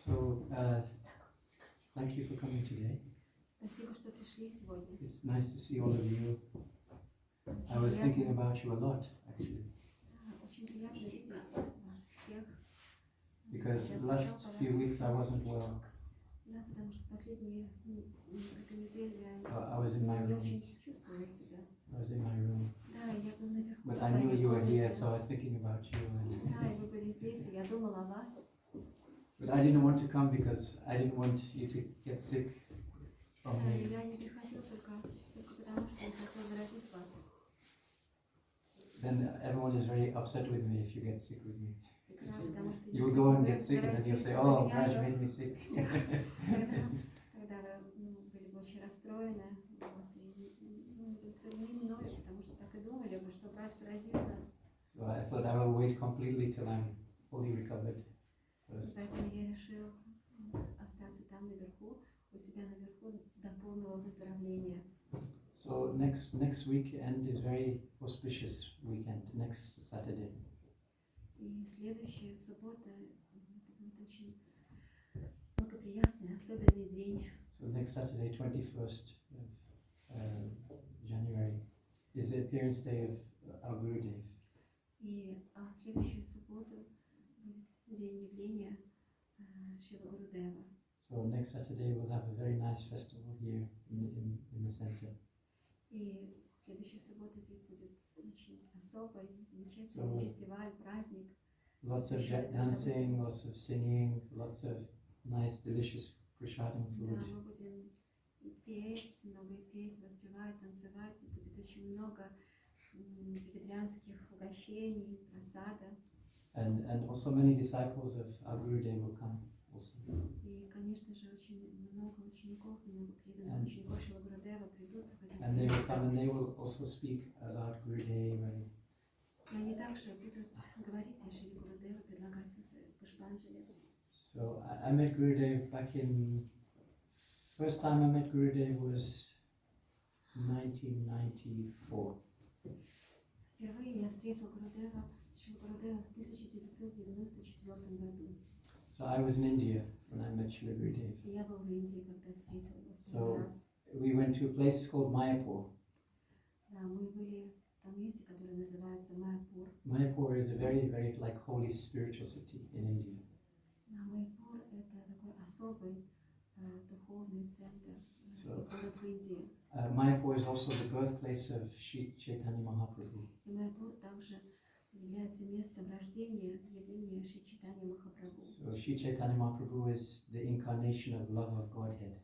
So, thank you for coming today. Спасибо, что пришли сегодня. It's nice to see all of you. I was thinking about you a lot, actually. Очень приятно видеть вас всех. Because the last few weeks I wasn't well. Да, потому что последние несколько недель я So I was in my не room. очень чувствовала себя. I was in my room. Да, я была наверху. But I knew you were here, so I was thinking about you. Да, и вы были здесь, и я думала о вас. But I didn't want to come because I didn't want you to get sick from Да, me. я не приходила только потому, что я хотела заразить вас. Then everyone is very upset with me if you get sick with me. Да, потому что You will go and get sick and then you'll say, oh, Braj made me sick. Когда вы были бы очень расстроены, и удовлетворены мной, потому что так и думали бы, что Брaj заразил нас. So I thought I will wait completely till I'm fully recovered first. Поэтому я решила остаться там наверху, у себя наверху до полного выздоровления. So next weekend is very auspicious weekend, next Saturday. И следующая суббота будет очень благоприятный, особенный день. So next Saturday, 21st of January, is the appearance day of our Gurudev. И следующую субботу будет день явления Шрила Гурудева. So next Saturday we'll have a very nice festival here in the center. И следующая суббота здесь будет очень особый, замечательный фестиваль, праздник. Lots of dancing, lots of singing, lots of nice, delicious prasadam food. Да, мы будем петь, много петь, воспевать, танцевать, и будет очень много вегетарианских угощений, просада. And also many disciples of our Gurudev will come also. И, конечно же, очень много учеников, много преданных учеников Шрила Гурудева придут в этот And they день. will come and they will also speak about Gurudev. И они также будут говорить о Шриле Гурудеве, предлагать Пушпанджали. So I met Gurudev back in, first time I met Gurudev was 1994. Впервые я встретила Гурудева, Шрилу Гурудева в 1994 году. So I was in India when I met Srila Gurudev. И я был в Индии, когда встретила его в So первый раз. we went to a place called Mayapur. Да, мы были в том месте, которое называется Майяпур. Mayapur is a very, very like holy spiritual city in India. Да, Майяпур – это такой особый духовный центр, город в Индии. Mayapur is also the birthplace of Shri Chaitanya Mahaprabhu. И Майяпур также является местом рождения явления Шри Чайтанья Махапрабху. So Shri Chaitanya Mahaprabhu is the incarnation of love of Godhead.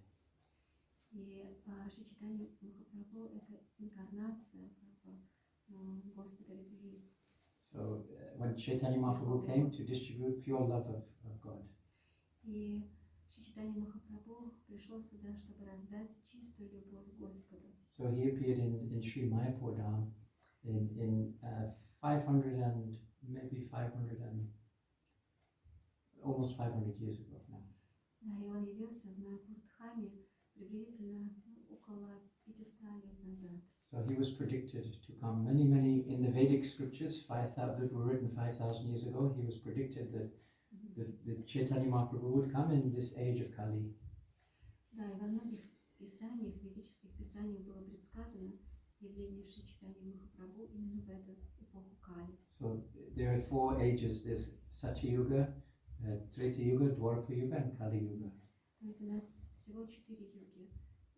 И Шри Чайтанья Махапрабху – это инкарнация Господа любви. So when Chaitanya Mahaprabhu came to distribute pure love of God. И Шри Чайтанья Махапрабху пришел сюда, чтобы раздать чистую любовь Господу. So he appeared in Sri Mayapur Dham in 500 and maybe 500 and almost 500 years ago now. Да, и он явился в Майяпур-Дхаме приблизительно около 500 лет назад. So he was predicted to come many in the Vedic scriptures, 5,000 that were written 5,000 years ago. He was predicted that the Chaitanya Mahaprabhu would come in this age of Kali. Да, и во многих писаниях, ведических писаниях было предсказано явление Шри Чайтаньи Махапрабху именно в эту эпоху Кали. So there are 4 ages. There's Satya Yuga, Treta Yuga, Dwapara Yuga, and Kali Yuga. То есть у нас всего 4 юги.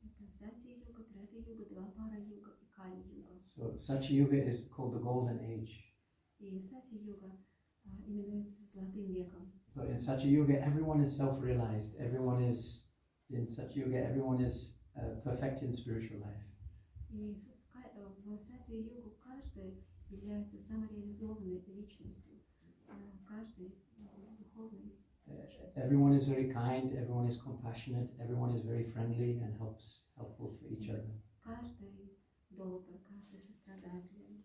Это Сатья-юга, Трета-юга, Двапара-юга и Кали-юга. So Satya Yuga is called the golden age. И Сатья-юга именуется золотым веком. So in Satya Yuga, everyone is self-realized. Everyone is in Satya Yuga. Everyone is perfect in spiritual life. И в Сатья-югу каждый является самореализованной личностью. Каждый духовный. Everyone is very kind. Everyone is compassionate. Everyone is very friendly and helpful for each other. Каждый добрый, каждый сострадательный,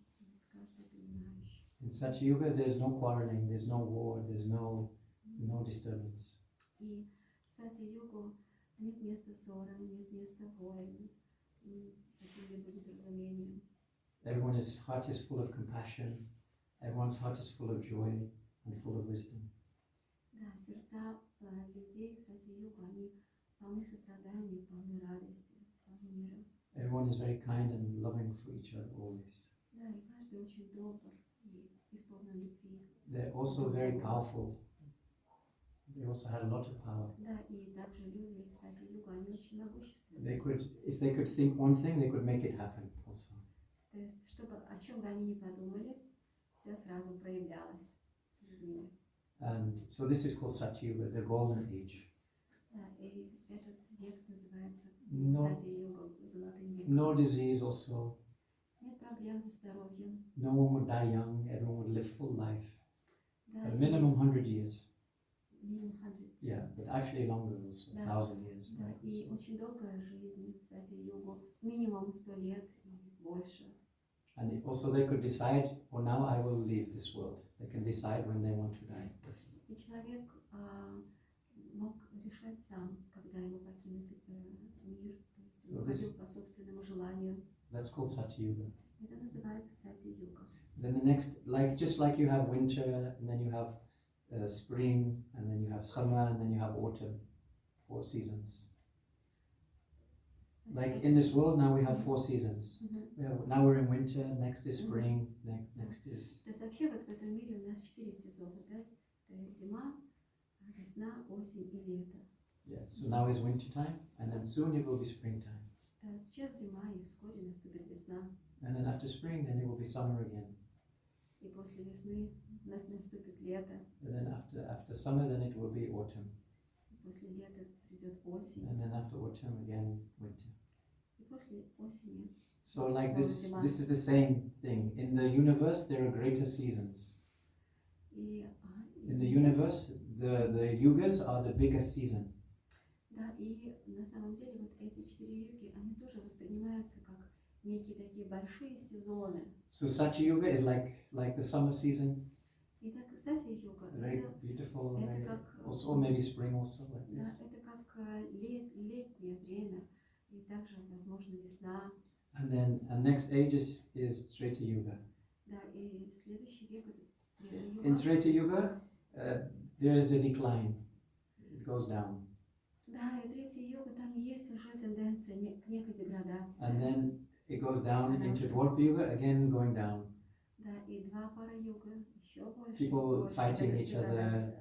каждый понимающий. In Satya Yuga, there's no quarreling. There's no war. There's no disturbance. И в Сатья-югу нет места ссорам, нет места войн, каким-либо недоразумениям. Everyone's heart is full of compassion. Everyone's heart is full of joy and full of wisdom. Да, сердца людей сати-югу, они полны сострадания, полны радости, полны мира. Everyone is very kind and loving for each other always. Да, и каждый очень добр и исполнен любви. They're also very powerful. They also had a lot of power. Да, и также люди сати-югу, они очень могущественны. They could, if they could think one thing, they could make it happen also. То есть, чтобы о чем бы они ни подумали, все сразу проявлялось перед ними. And so this is called Satyuga, the golden age. Да, и этот век называется No, сати-юга, золотым веком. no disease also. Нет проблем со здоровьем. No one would die young. Everyone would live full life. Да, A minimum 100 years. минимум 100. Yeah, but actually longer also, Да. 1,000 years. Да, и очень долгая жизнь в сати-югу, минимум 100 лет и больше. And also they could decide, well, now I will leave this world. They can decide when they want to die. И человек мог решать сам, когда ему покинуть мир, то есть он ходил по собственному желанию. That's called Satyuga. Это называется сати-юга. Then the next, just like you have winter, and then you have spring, and then you have summer, and then you have autumn, 4 seasons. Like in this world now we have 4 seasons. Now we're in winter, next is spring, next is... То есть вообще вот в этом мире у нас 4 сезона, да? То есть зима, весна, осень и лето. Yeah, so now is winter time, and then soon it will be springtime. Да, сейчас зима, и вскоре наступит весна. And then after spring, then it will be summer again. И после весны вновь наступит лето. And then after summer, then it will be autumn. И после лета придет осень. And then after autumn again, winter. И после осени. So like this is the same thing. In the universe, there are greater seasons. In the universe, the yugas are the biggest season. Да, и на самом деле вот эти 4 юги, они тоже воспринимаются как некие такие большие сезоны. So Satyuga is like the summer season. Итак, сати-юга, Very beautiful. это Very, как, also maybe spring also like да, this. это как летнее время, и также, возможно, весна. And then next age is Treta Yuga. Да, и следующий век это In Трета Юга. Treta Yuga, there is a decline. It goes down. Да, и Третья Юга, там есть уже тенденция к некой деградации. And then it goes down into Dwarpa Yuga, again going down. Да, и два пара юга, еще больше. People fighting each other,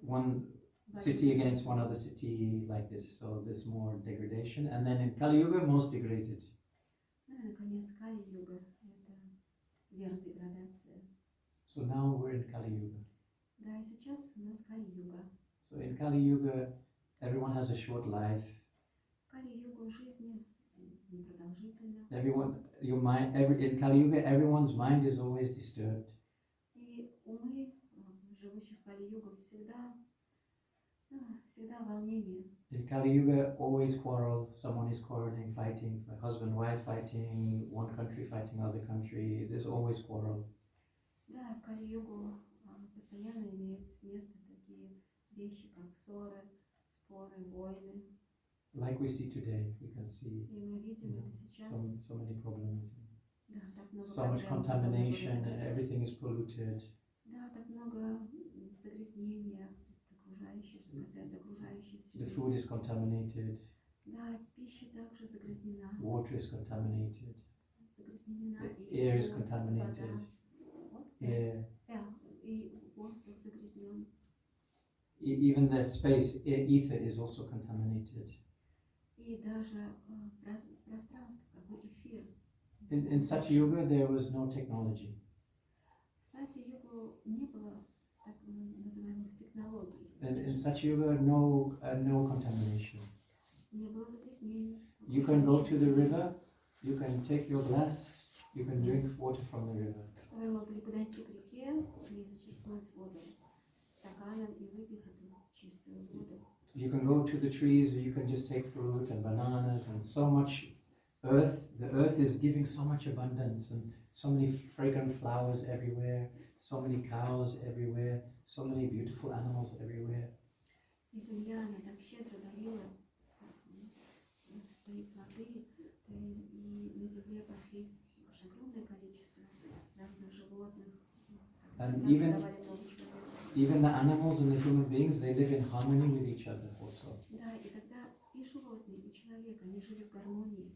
one city against one other city, like this. So there's more degradation. And then in Kali Yuga, most degraded. Ну и, наконец, Кали-юга, это вера деградация. So now we're in Kali Yuga. Да, и сейчас у нас Кали-юга. So in Kali Yuga, everyone has a short life. Кали-юга жизни непродолжительна. In Kali Yuga, everyone's mind is always disturbed. И умы, живущих в Кали-югу, всегда в волнении. In Kali Yuga, always quarrel. Someone is quarreling, fighting. Husband, wife fighting. One country fighting other country. There's always quarrel. Да, в Кали-югу постоянно имеют место такие вещи, как ссоры, споры, войны. Like we see today, we can see И мы видим это сейчас. so many problems. Да, так много So much проблем, contamination, and everything is polluted. Да, так много загрязнения окружающей, что касается окружающей The среды. food is contaminated. Да, пища также загрязнена. Water is contaminated. Загрязнена The и air is вода, contaminated. Air. и воздух загрязнен. Even the space, ether is also contaminated. И даже пространство, как бы эфир. In Satyuga, there was no technology. В Сати-югу не было так называемых технологий. In Satyuga, no contamination. Не было загрязнений. You can go to the river, you can take your glass, you can drink water from the river. Вы могли подойти к реке и зачерпнуть воду стаканом и выпить эту чистую воду. You can go to the trees, you can just take fruit and bananas and so much earth. The earth is giving so much abundance and so many fragrant flowers everywhere, so many cows everywhere, so many beautiful animals everywhere. И земля, она так щедро дарила свои плоды, и на земле паслись огромное количество разных животных, And которые even давали много человека. even the animals and the human beings, they live in harmony with each other also. Да, и тогда и животные, и человек, они жили в гармонии.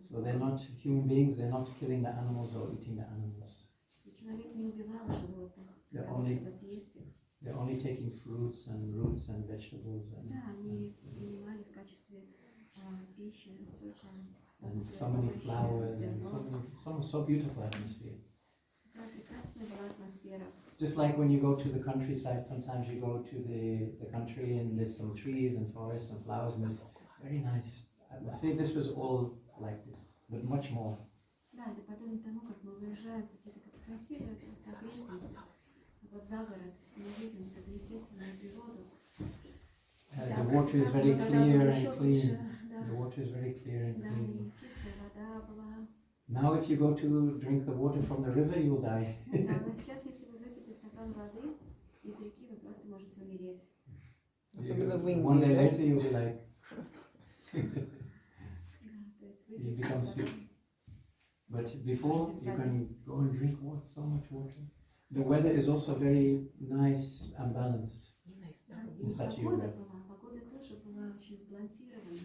So they're not human beings, they're not killing the animals or eating the animals. И человек не убивал животных для They're того, only- чтобы съесть их. They're only taking fruits and roots and vegetables Да, они принимали в качестве пищи только and so many flowers and so beautiful atmosphere. Такая прекрасная была атмосфера. Just like when you go to the countryside, sometimes you go to the country and there's some trees and forests and flowers and there's very nice atmosphere. This was all like this, but much more. Да, это подобно тому, как мы выезжаем в какие-то красивые просто окрестности, вот за город, мы видим эту естественную природу. The water is very clear and clean. The water is very clear and Да, clean. и чистая вода была. Now if you go to drink the water from the river, you'll die. Да, но сейчас, если вы выпьете стакан воды из реки, вы просто можете умереть. One day later you'll be like, Да, то есть you выпить become sick. воду. But before you can go and drink water, so much water. The weather is also very nice and balanced. Да, и In such a погода way. была, погода тоже была очень сбалансирована.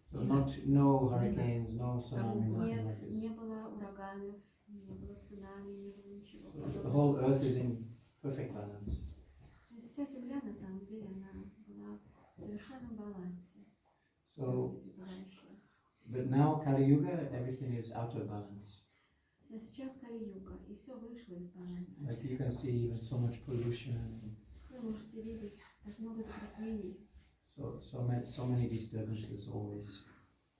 So no hurricanes, no tsunami, nothing like Не this. было ураганов, не было цунами, не было ничего So the подобного. whole earth is in perfect balance. То есть вся Земля, на самом деле, она была в совершенном балансе. So, Всё пребывающее. but now Kali Yuga, everything is out of balance. Но сейчас Кали-юга, и все вышло из баланса. Like you can see even so much pollution, Вы можете видеть так много загрязнений, so many disturbances always.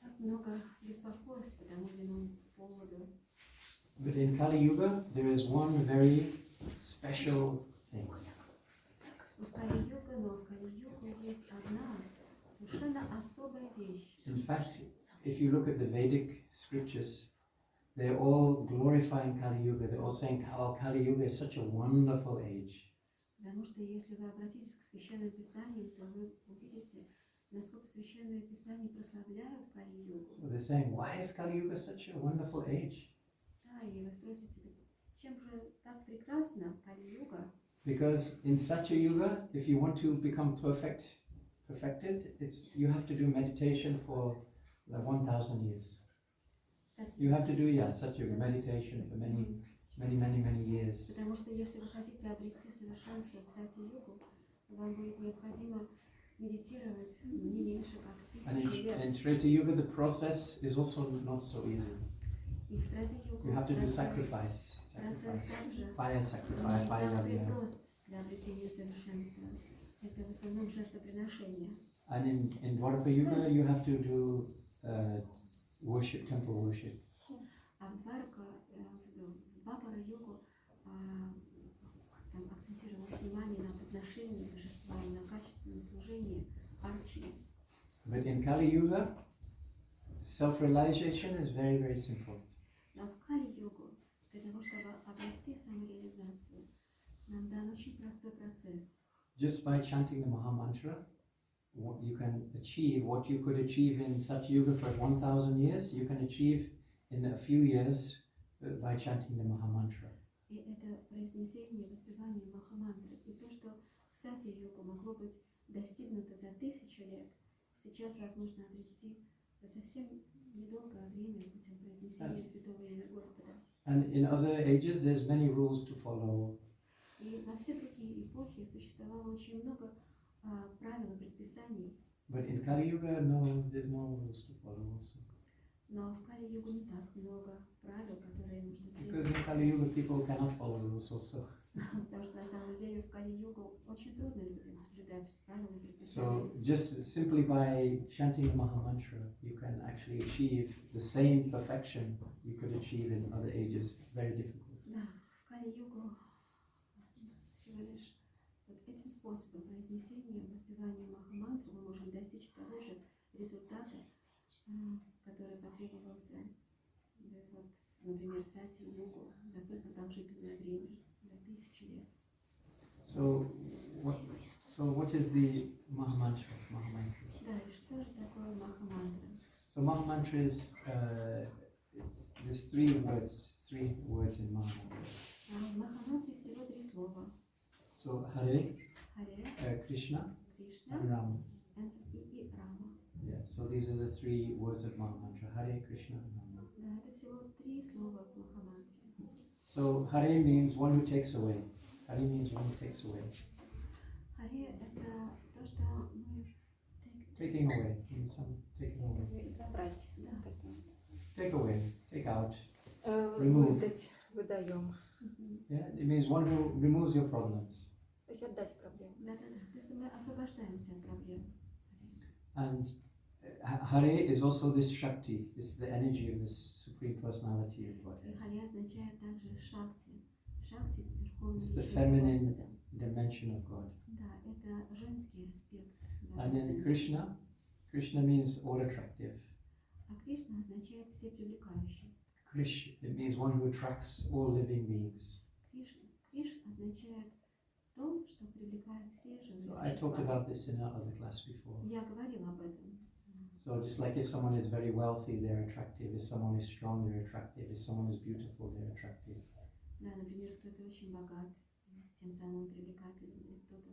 так много беспокойств по тому или иному поводу. But in Kali Yuga, there is one very special thing. В Кали-юга, но в Кали-югу есть одна совершенно особая вещь. In fact, if you look at the Vedic scriptures, they're all glorifying Kali Yuga. They're all saying, "Oh, Kali Yuga is such a wonderful age." Потому что если вы обратитесь к Священным Писаниям, то вы увидите, насколько Священные Писания прославляют Кали-югу. So they're saying, "Why is Kali Yuga such a wonderful age?" Да, и вы спросите, чем же так прекрасна Кали-юга? Because in such a yuga, if you want to become perfected, you have to do meditation for like 1,000 years. You have to do such a meditation for many years. Потому что если вы хотите обрести совершенство в Сати-югу, вам будет необходимо медитировать не меньше как And тысячи in лет. Treta Yuga, the process is also not so easy. И в Трета-югу You have to do процесс sacrifice, также fire sacrifice, fire так yajna. непрост для обретения совершенства. Это в основном жертвоприношение. And in Dwarka Yuga, you have to do worship, temple worship. А в Двапара-югу там акцентировалось внимание на подношении божества и на качественном служении арчи. But in Kali Yuga, self-realization is very simple. Но в Кали-югу, для того, чтобы обрести самореализацию, нам дан очень простой процесс. Just by chanting the Maha Mantra, what you can achieve, what you could achieve in such yuga for 1,000 years, you can achieve in a few years by chanting the Maha Mantra. И это произнесение, воспевание Махамантры. И то, что в Сати-югу могло быть достигнуто за 1000 лет, сейчас возможно обрести за совсем недолгое время путем произнесения святого имя Господа. And in other ages, there's many rules to follow. И во все другие эпохи существовало очень много правил и предписаний, But in Kali Yuga, no, there's no rules to follow also. но в Кали-югу не так много правил, которые нужно Because следовать. in Kali Yuga, people cannot follow rules also. Потому что на самом деле в Кали-югу очень трудно людям соблюдать правила и предписания. So just simply by chanting the Maha Mantra, you can actually achieve the same perfection you could achieve in other ages. Very difficult. Да, в Кали-югу всего лишь вот этим способом произнесения, воспевания Махамантры мы можем достичь того же результата, который потребовался, вот, например, в Сати-югу за столь продолжительное время, за 1000 лет. So what is the Maha Mantra? Да, и что же такое Махамантра? So Maha Mantra is there's three words in Maha Mantra. В Махамантре всего 3 слова. So Hare, Харе, Krishna, Кришна and Rama. и Рама. Yeah, so these are the three words of Maha Mantra, Hare, Krishna, and Rama. Да, это всего 3 слова в Махамантре. So Hare means one who takes away. Hare means one who takes away. Харе – это то, что мы Taking away means some taking away. Забрать. Да. Take away, take out. Remove. Выдать, выдаем. Yeah, it means one who removes your problems. То есть отдать проблему. Да-да-да, то, что мы освобождаемся от проблем. And Hare is also this Shakti, this the energy of this Supreme Personality of И Godhead. Харе означает также Шакти. Шакти – верховная It's the личность feminine Господа. dimension of God. Да, это женский аспект And then божественности. Krishna, Krishna means all attractive. А Кришна означает все привлекающий. Krish, it means one who attracts all living beings. Криш означает то, что привлекает все живые So I talked существа. about this in our other class before. Я говорила об этом. So just like if someone is very wealthy, they're attractive. If someone is strong, they're attractive. If someone is beautiful, they're attractive. Да, например, кто-то очень богат, тем самым привлекателен, или кто-то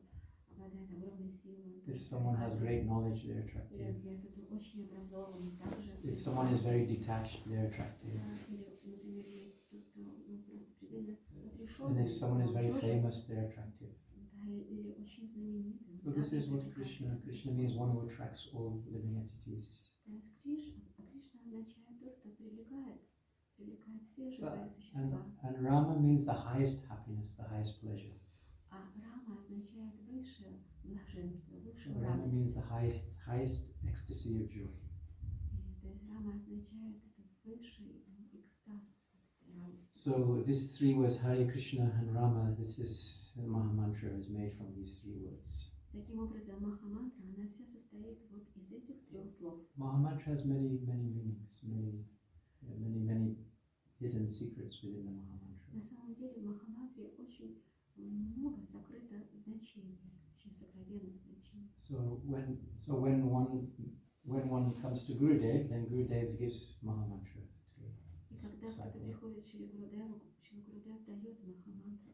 обладает огромной силой. If someone has great knowledge, they're Или, attractive. например, кто-то очень образованный, также. If someone is very detached, they're attractive. Или, например, есть кто-то просто предельно отрешен. And if someone is very famous, they're attractive. Да, или очень знаменитый. So this is what Krishna means one who attracts all living entities. То есть Кришна означает тот, кто привлекает все So, живые существа. and Rama means the highest happiness, the highest pleasure. А Рама означает высшее блаженство, So высшую Rama means радость. the highest ecstasy of joy. И, то есть Рама означает это высший экстаз от этой радости. So these three words, Hare Krishna and Rama, this is the Maha Mantra is made from these three words. Таким образом, Махамантра, она вся состоит вот из этих 3 слов. Maha Mantra has many meanings, many hidden secrets within the Maha Mantra. На самом деле в Махамантре очень много сокрыто значений, очень сокровенных значений. So when one comes to Gurudev, then Gurudev gives Maha Mantra to И his когда кто-то disciple. приходит к Шри Гурудеву дает Махамантру.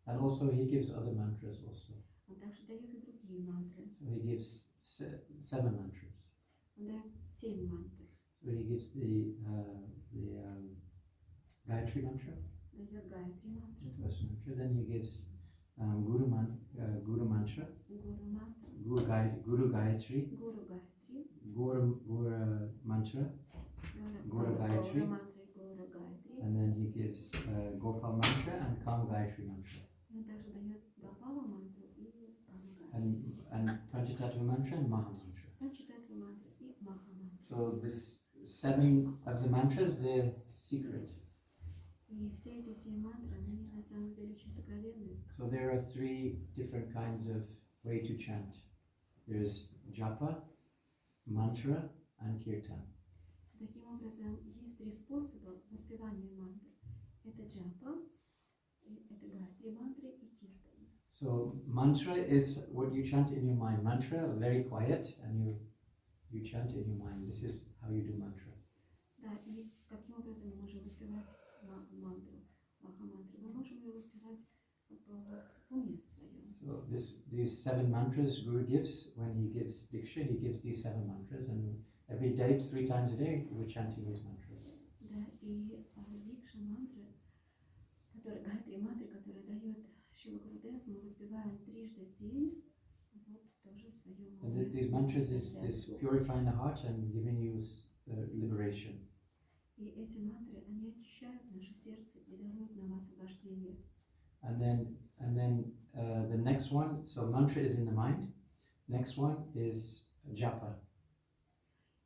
And also he gives other mantras also. Он также дает и другие мантры. So he gives 7 mantras. Он дает 7 мантр. So he gives the Gayatri mantra, Дает Гайатри the мантру, first mantra. Then he gives Guru mantra, Гуру мантру, Guru Gayatri, Гуру Гайатри, Guru mantra, Guru Gayatri. Гуру мантры, Гуру Гайатри. And then he gives Gopal mantra and Kam Gayatri mantra. Он также дает Гапала мантру и Кама Гайатри. And Panchatattva mantra and Maha mantra. Панчататтва мантру и Маха мантру. So this 7 of the mantras, they're secret. И все эти 7 мантр, они на самом деле очень сокровенные. So there are 3 different kinds of way to chant. There's japa, mantra, and kirtan. Таким образом, есть 3 способа воспевания мантр. Это джапа, это гайатри мантры и киртан. So mantra is what you chant in your mind. Mantra, very quiet, and you chant in your mind. This is how you do mantra. Да, и каким образом мы можем воспевать мантру, махамантру? Мы можем ее воспевать в уме своем. So these 7 mantras Guru gives, when he gives Diksha, he gives these 7 mantras, and every day, 3 times a day, we're chanting these mantras. Да, и дикша мантры, гайатри мантры, которые дает Шрила Гурудев, мы воспеваем 3 в день, вот тоже в своем And уме. these mantras is purifying the heart and giving you liberation. И эти мантры, они очищают наше сердце и даруют нам освобождение. And then the next one, so mantra is in the mind. Next one is japa.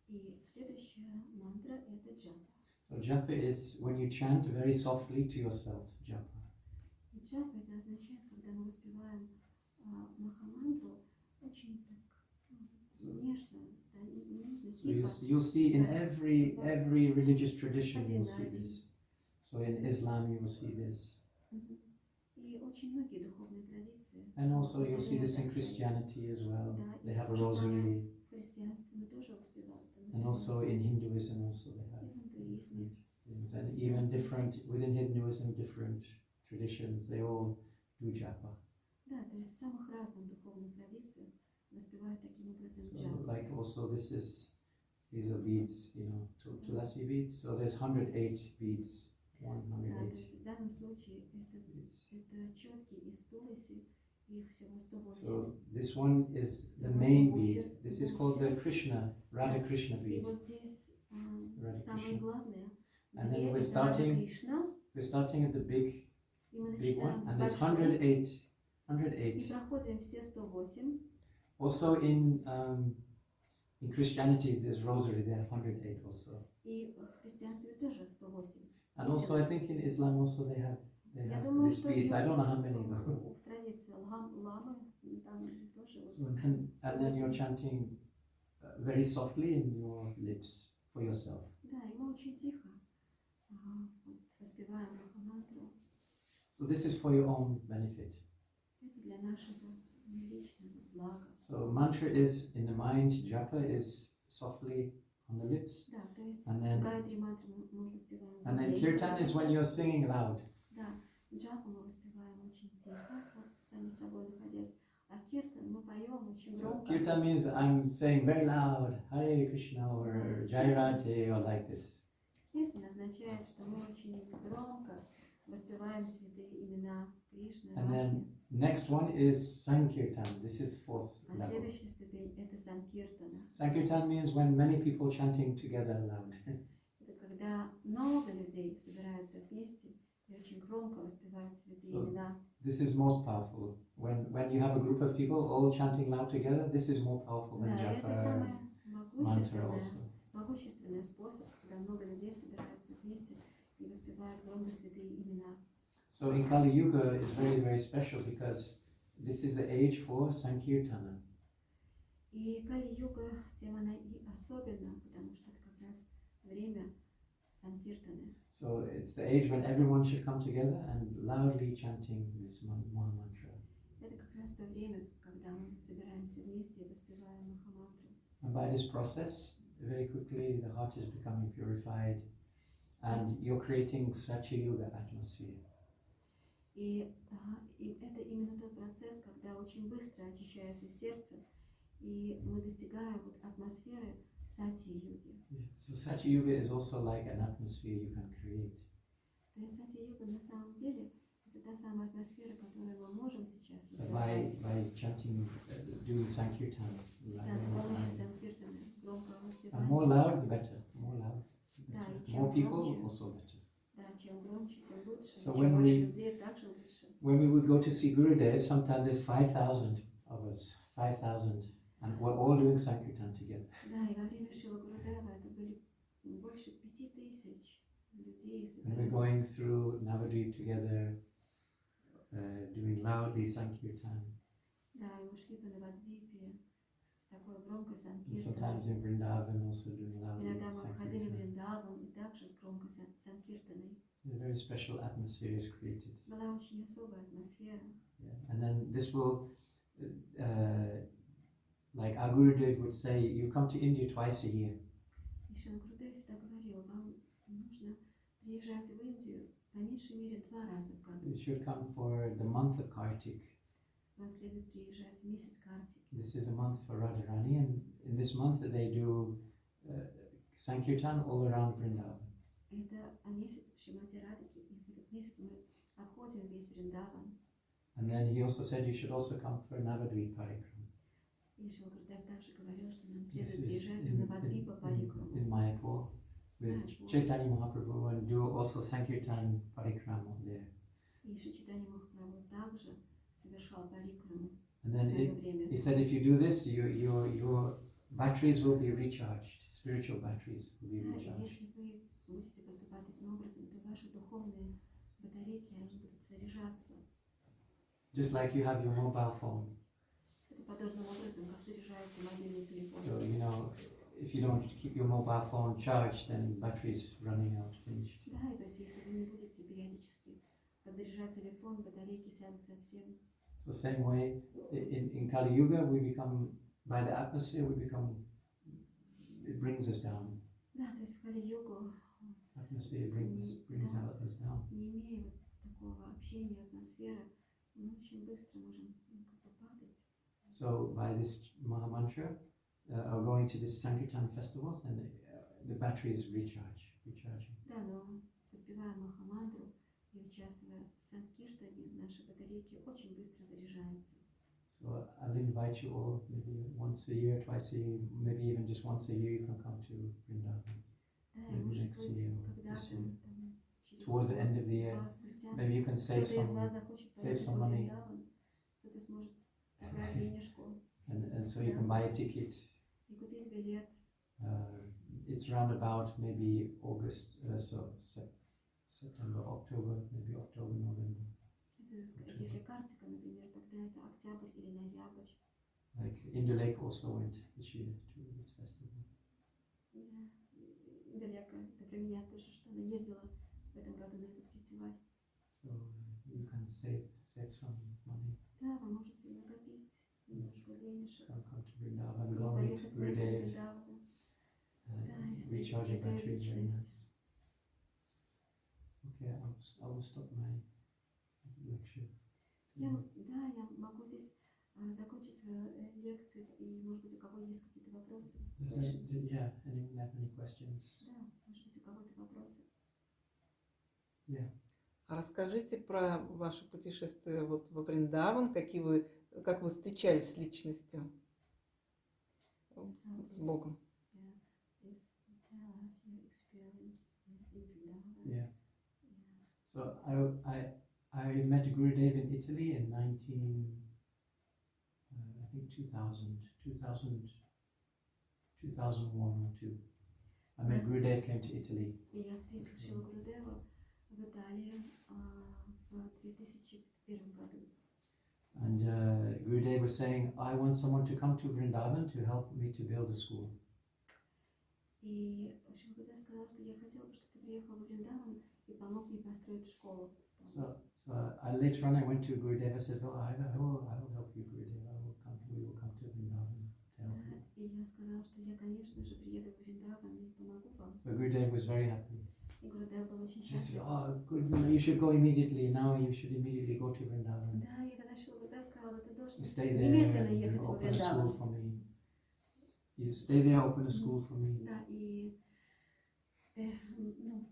И следующая мантра – это джапа. So japa is when you chant very softly to yourself, japa. И джапа – это означает, когда мы воспеваем махамантру очень так нежно, да, нежно, So тихо. you'll see in every religious tradition you'll see this. So in Islam you will see this. Мгм. И очень многие духовные традиции. And also you'll see this in повторяют Christianity as well. Да, They и have a то же самое rosary. в христианстве мы тоже воспеваем. And also in Hinduism also they have. И в иудаизме. things. And even different, within Hinduism, different traditions, they all do japa. Да, то есть в самых разных духовных традициях воспевают таким образом So, джапу. like also these are beads, tulasi beads. So there's 108 beads, Да, то 108 есть в данном случае beads. это четкий из туласи, их всего 108. So this one is the main bead. This is called the Radha Krishna И bead. вот здесь Radha самое Krishna. главное, And then две we're это Рада starting- Кришна, We're starting at the big и мы one, начинаем с and there's большой, 108. и 108. проходим все 108. Also in Christianity, there's rosary. They have 108 also. И в христианстве тоже 108. And also, I think in Islam also they have Я думаю, these что beads. I don't know how many though. в традиции ламы там тоже вот So and then you're 108. chanting very softly in your lips for yourself. Да, и мы очень тихо вот, воспеваем Махамантру. So this is for your own benefit. Это для нашего личного блага. So mantra is in the mind, japa is softly on the lips, Да, то есть and then Гайатри мантру мы воспеваем. and then вовне, kirtan is when you're singing loud. Да, джапу мы воспеваем очень тихо, вот сами собой находясь. А киртан мы поем очень So громко. kirtan means I'm saying very loud, Hare Krishna or Jai Radhe or like this. Киртан означает, что мы очень громко воспеваем святые имена Кришны, And Радхи. then next one is Sankirtan. This is fourth А level. следующая ступень это санкиртана. Sankirtan means when many people chanting together loud. Это когда много людей собираются вместе и очень громко воспевают святые So- имена. This is most powerful. When you have a group of people all chanting loud together, this is more powerful than Да, это japa, самый mantra also. могущественный способ, когда много людей собираются вместе и воспевают громко святые имена. So in Kali Yuga is very, very special because this is the age for Sankirtana. И Кали-юга, тем она и особенна, потому что это как раз время санкиртаны. So it's the age when everyone should come together and loudly chanting this Maha Mantra. Это как раз то время, когда мы собираемся вместе и воспеваем Махамантру. And by this process, very quickly the heart is becoming purified and you're creating Satya Yuga atmosphere. И это именно тот процесс, когда очень быстро очищается сердце, и мы достигаем вот атмосферы сати-юги. Yeah. So Satya Yuga is also like an atmosphere you can create. То есть сати-юга на самом деле это та самая атмосфера, которую мы можем сейчас By воссоздать. chanting, doing Sankirtan. Да, с помощью санкиртаны, громко And воспевания. more loud, the better. More loud. the Да, better. и чем More people, громче. also better. Да, чем громче, тем лучше. So Чем when больше we- людей, так же лучше. When we would go to see Gurudev, sometimes there's 5,000 of us, 5,000, and we're all doing Sankirtan together. Да, и во время Шила Гурудева это были больше 5000 людей And we're собирались. going through Navadvip together, doing loudly Sankirtan. Да, и мы шли по Навадвипе с такой громкой And sometimes санкиртаной. in Vrindavan also doing loudly Иногда мы ходили в Sankirtan. Вриндаван и также с громкой санкиртаной. A very special atmosphere is created. Была очень особая атмосфера. Yeah. And then this will, like our Gurudev would say, you come to India twice a year. И Шила Гурудев всегда говорил, вам нужно приезжать в Индию по меньшей мере 2 раза в году. You should come for the month of Kartik. Вам следует приезжать в месяц Картики. This is the month for Radharani, and in this month they do Sankirtan all around Vrindavan. Это месяц Шримати Радхики, и в этот месяц мы обходим весь Вриндаван. And then he also said you should also come for Navadvip Parikram. И Шила Гурудев также говорил, что нам This следует is приезжать в Навадвипа Парикраму. in Mayapur with Chaitanya Mahaprabhu and do also Sankirtan Parikram there. И Шичитани Махапрабху также совершал парикраму And в then свое время. he said if you do this, your batteries will be recharged. Spiritual batteries will be Да, и recharged. если вы будете поступать таким образом, то ваши духовные батарейки, они будут заряжаться. Just like you have your mobile phone. Это подобным образом, как заряжается мобильный телефон. So, if you don't keep your mobile phone charged, then battery's running out, finished. Да, и то есть если вы не будете периодически подзаряжать телефон, батарейки сядут совсем. So same way, in Kali Yuga, we become, by the atmosphere, it brings us down. Да, то есть в Кали-югу, Atmosphere brings us down. не имея вот такого общения, атмосферы, мы очень быстро можем как бы падать. So by this Maha Mantra, or going to these Sankirtan festivals, and the batteries recharging. Да, но воспевая Махамантру и участвуя в Санкиртане, наши батарейки очень быстро заряжаются. So I'll invite you all, maybe once a year, twice a year, maybe even just once a year, you can come to Vrindavan. Да, и Maybe может next быть, year or когда-то this year. там, через Towards the end of the year, год спустя maybe you can save кто-то из вас захочет save поехать some в money, Вриндаван, кто-то сможет собрать денежку and so you can buy a ticket. и купить билет. It's around about maybe August, September, October, maybe October, November. Это, если Картика, например, тогда это октябрь или ноябрь. Like Indo Lake also went this year to this festival. Далеко. Это про меня тоже, что она ездила в этом году на этот фестиваль. So you can save some money. Да, вы можете накопить немножко денежек. Come to Vrindavan, И go meet поехать вместе в Gurudev, Вриндаван. Да, и встретить recharge your святую batteries very личность. nice. Okay, I will stop my lecture. Да, я могу здесь закончить свою лекцию, и, может быть, у кого есть какие-то вопросы. Yeah, anyone have any questions? Да, может быть, у кого-то вопросы. Yeah. А расскажите про ваше путешествие вот во Вриндаван, как вы встречались с личностью, с Богом. Yeah. So I met Gurudev in Italy in 2001 or 2. I met Gurudev came to Italy. И я встретила Шрила Гурудева в Италии в 2001 году. And Gurudev was saying, I want someone to come to Vrindavan to help me to build a school. И Шрила Гурудев сказал, что я хотела бы, чтобы ты приехал в Вриндаван и помог мне построить школу. So later on I went to Gurudev. I says, oh, I will help you, Gurudev. We will come to Vrindavan to help you. И я сказала, что я, конечно же, приеду в Вриндаван и помогу вам. So Gurudev was very happy. И Гурудев был очень He said, счастлив. oh, good, you should go immediately. Now you should immediately go to Vrindavan. Да, и тогда Шрила Гурудев сказал, ты должен Stay there немедленно and ехать в open a school Вриндаван. for me. You stay there, open a school for me. Да, и ты,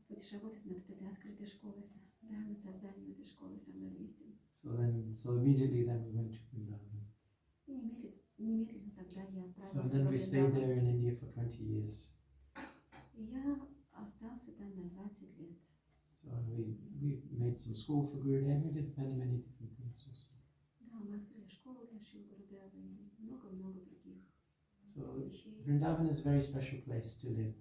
будешь работать над этой открытой школой, да, над созданием этой школы со мной вместе. So immediately then we went to Vrindavan. И немедленно тогда я So отправилась then во we stayed Вриндаван. there in India for 20 years. И я остался там на 20 лет. So we made some school for Gurudev. We did many different things also. Да, мы открыли школу для Шрила Гурудева и много-много других So вещей. Vrindavan is a very special place to live.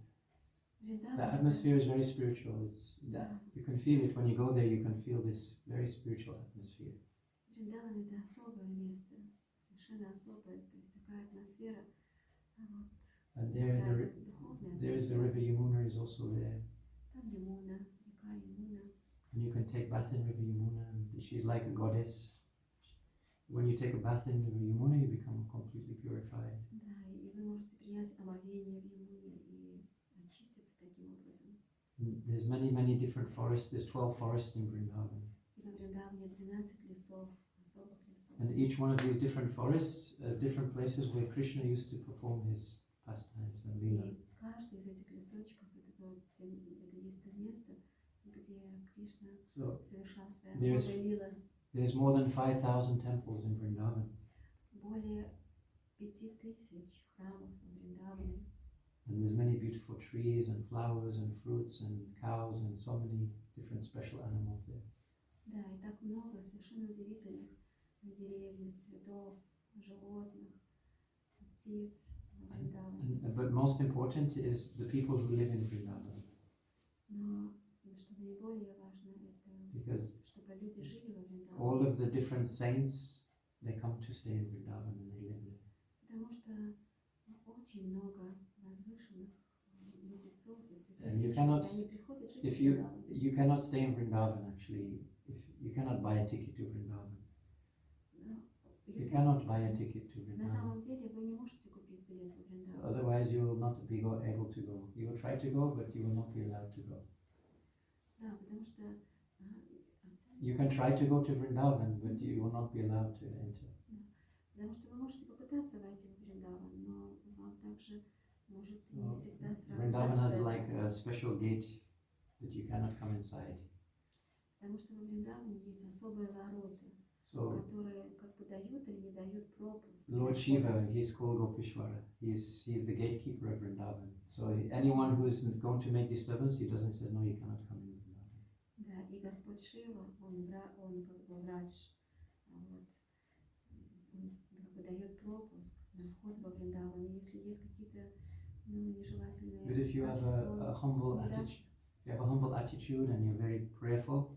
The Вриндаван, atmosphere is very spiritual. It's that you can feel it when you go there. You can feel this very spiritual atmosphere. Вриндаван это особое место, совершенно особое, то есть такая атмосфера, вот, And there, какая-то духовная there is the атмосфера. river Yamuna is also there, Там Ямуна, река Ямуна. and you can take bath in river Yamuna. And she's like a goddess. When you take a bath in river Yamuna, you become completely purified. Да, и вы можете принять омовение в Ямуне и очиститься таким образом. And there's many different forests. There's 12 forests in Vrindavan. И во Вриндаване 12 лесов, особых лесов. And each one of these different forests, different places where Krishna used to perform his pastimes and lila. И каждый из этих лесочков это есть то место, где Кришна So совершал свои there's- особые лилы. there's more than 5,000 temples in Vrindavan. Более 5000 храмов в Вриндаване. And there's many beautiful trees and flowers and fruits and cows and so many different special animals there. Да, и так много совершенно удивительных деревьев, цветов, животных, птиц в Вриндаване. But most important is the people who live in Vrindavan. Но что наиболее важно, это Because чтобы люди жили во Вриндаване. all of the different saints, they come to stay in Vrindavan and they live there. Потому что очень много возвышенных мудрецов и святых And you личностей, cannot- они приходят жить в If Вриндаван. you cannot stay in Vrindavan actually, if you cannot buy a ticket to Vrindavan. Но You cannot buy a ticket to на Vrindavan. самом деле вы не можете купить билет в So Вриндаван. otherwise you will not be able to go. You will try to go, but you will not be allowed to go. Да, потому что абсолютно You can try to go to Vrindavan, but you will not be allowed to enter. Потому что вы можете попытаться войти в Вриндаван, но вам также может не всегда сразу Vrindavan has удастся like это. a special gate that you cannot come inside. Потому что во Вриндаване есть особые ворота, So которые как бы дают или не дают пропуск. Lord Shiva, he's called Gopishwara. He's the gatekeeper of Vrindavan. So anyone who's going to make disturbance, he doesn't say no, you cannot come in Vrindavan. Да, и Господь Шива, он как бы врач, вот, он как бы дает пропуск на вход во Вриндаван. И если есть какие-то нежелательные But if you have a humble не даст. attitude, if you have a humble attitude and you're very prayerful,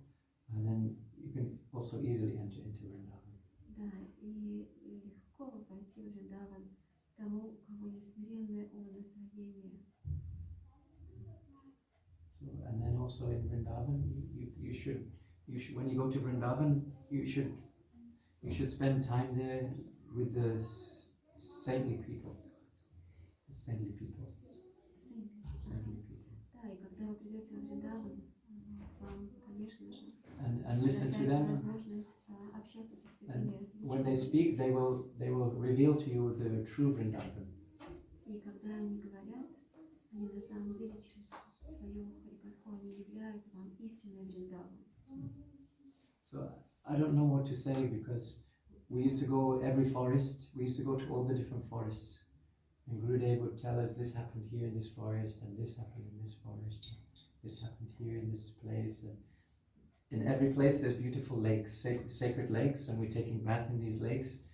and then you can also easily enter into Vrindavan. Да, и легко войти в Вриндаван тому, у кого есть смиренное умонастроение. So, and then also in Vrindavan, you should when you go to Vrindavan, you should spend time there with the saintly people. The saintly people. Saintly people. Да, и когда вы придете в Вриндаван, вам, конечно же, And listen to предоставится them. возможность общаться со And святыми. when they speak, they will reveal to you the true Vrindavan. И когда они говорят, они на самом деле через свою харикатху они являют вам истинный Вриндаван. So I don't know what to say because we used to go every forest. We used to go to all the different forests, and Gurudev would tell us this happened here in this forest, and this happened in this forest, and this happened here in this place. And in every place, there's beautiful lakes, sacred lakes, and we're taking bath in these lakes.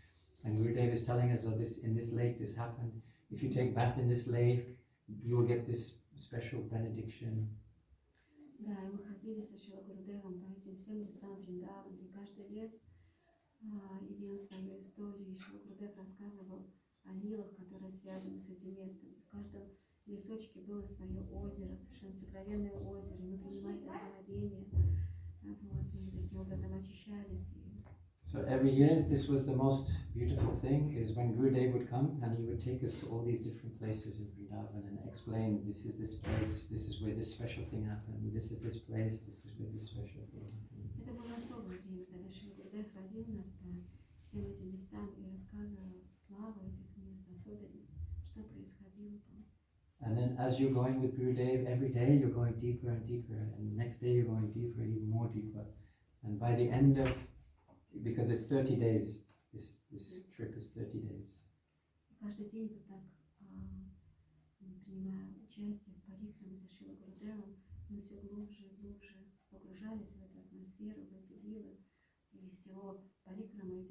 And Gurudev is telling us, oh, this in this lake this happened. If you take bath in this lake, you will get this special benediction. Да, и мы ходили со Шрила Гурудевом по этим всем лесам Вриндаван, и каждый лес имел свою историю, и Шрила Гурудев рассказывал о лилах, которые связаны с этим местом. В каждом лесочке было свое озеро, совершенно сокровенное озеро, и мы принимали там мгновение, вот, и таким образом очищались. So every year, this was the most beautiful thing, is when Gurudev would come and he would take us to all these different places in Vrindavan and explain, this is this place, this is where this special thing happened, this is this place, this is where this special thing happened. Это было особое время, когда Шрила Гурудев водил нас по всем этим местам и рассказывал славу этих мест, особенность, что происходило там. And then as you're going with Gurudev, every day you're going deeper and deeper, and the next day you're going deeper, even more deeper. And by the end of, because it's 30 days, this trip is 30 days. Каждый день вот так, принимая участие в парикраме со Шрила Гурудевом, мы все глубже и глубже погружались в эту атмосферу, в эти лилы. И всего парикрама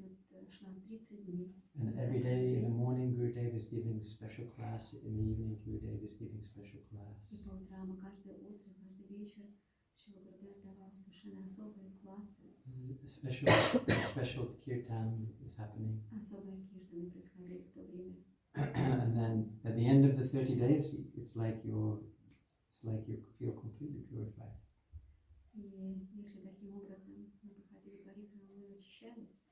шла 30 дней. And every day in the morning, Gurudev is giving special class. In the evening, Gurudev is giving special class. И по утрам, и каждое утро, каждый вечер Шрила Гурудев давал совершенно особые классы. Special kirtan is happening. Особые киртаны происходили в то время. And then at the end of the 30 days, it's like you feel completely purified. И если таким образом мы проходили парикраму, мы очищались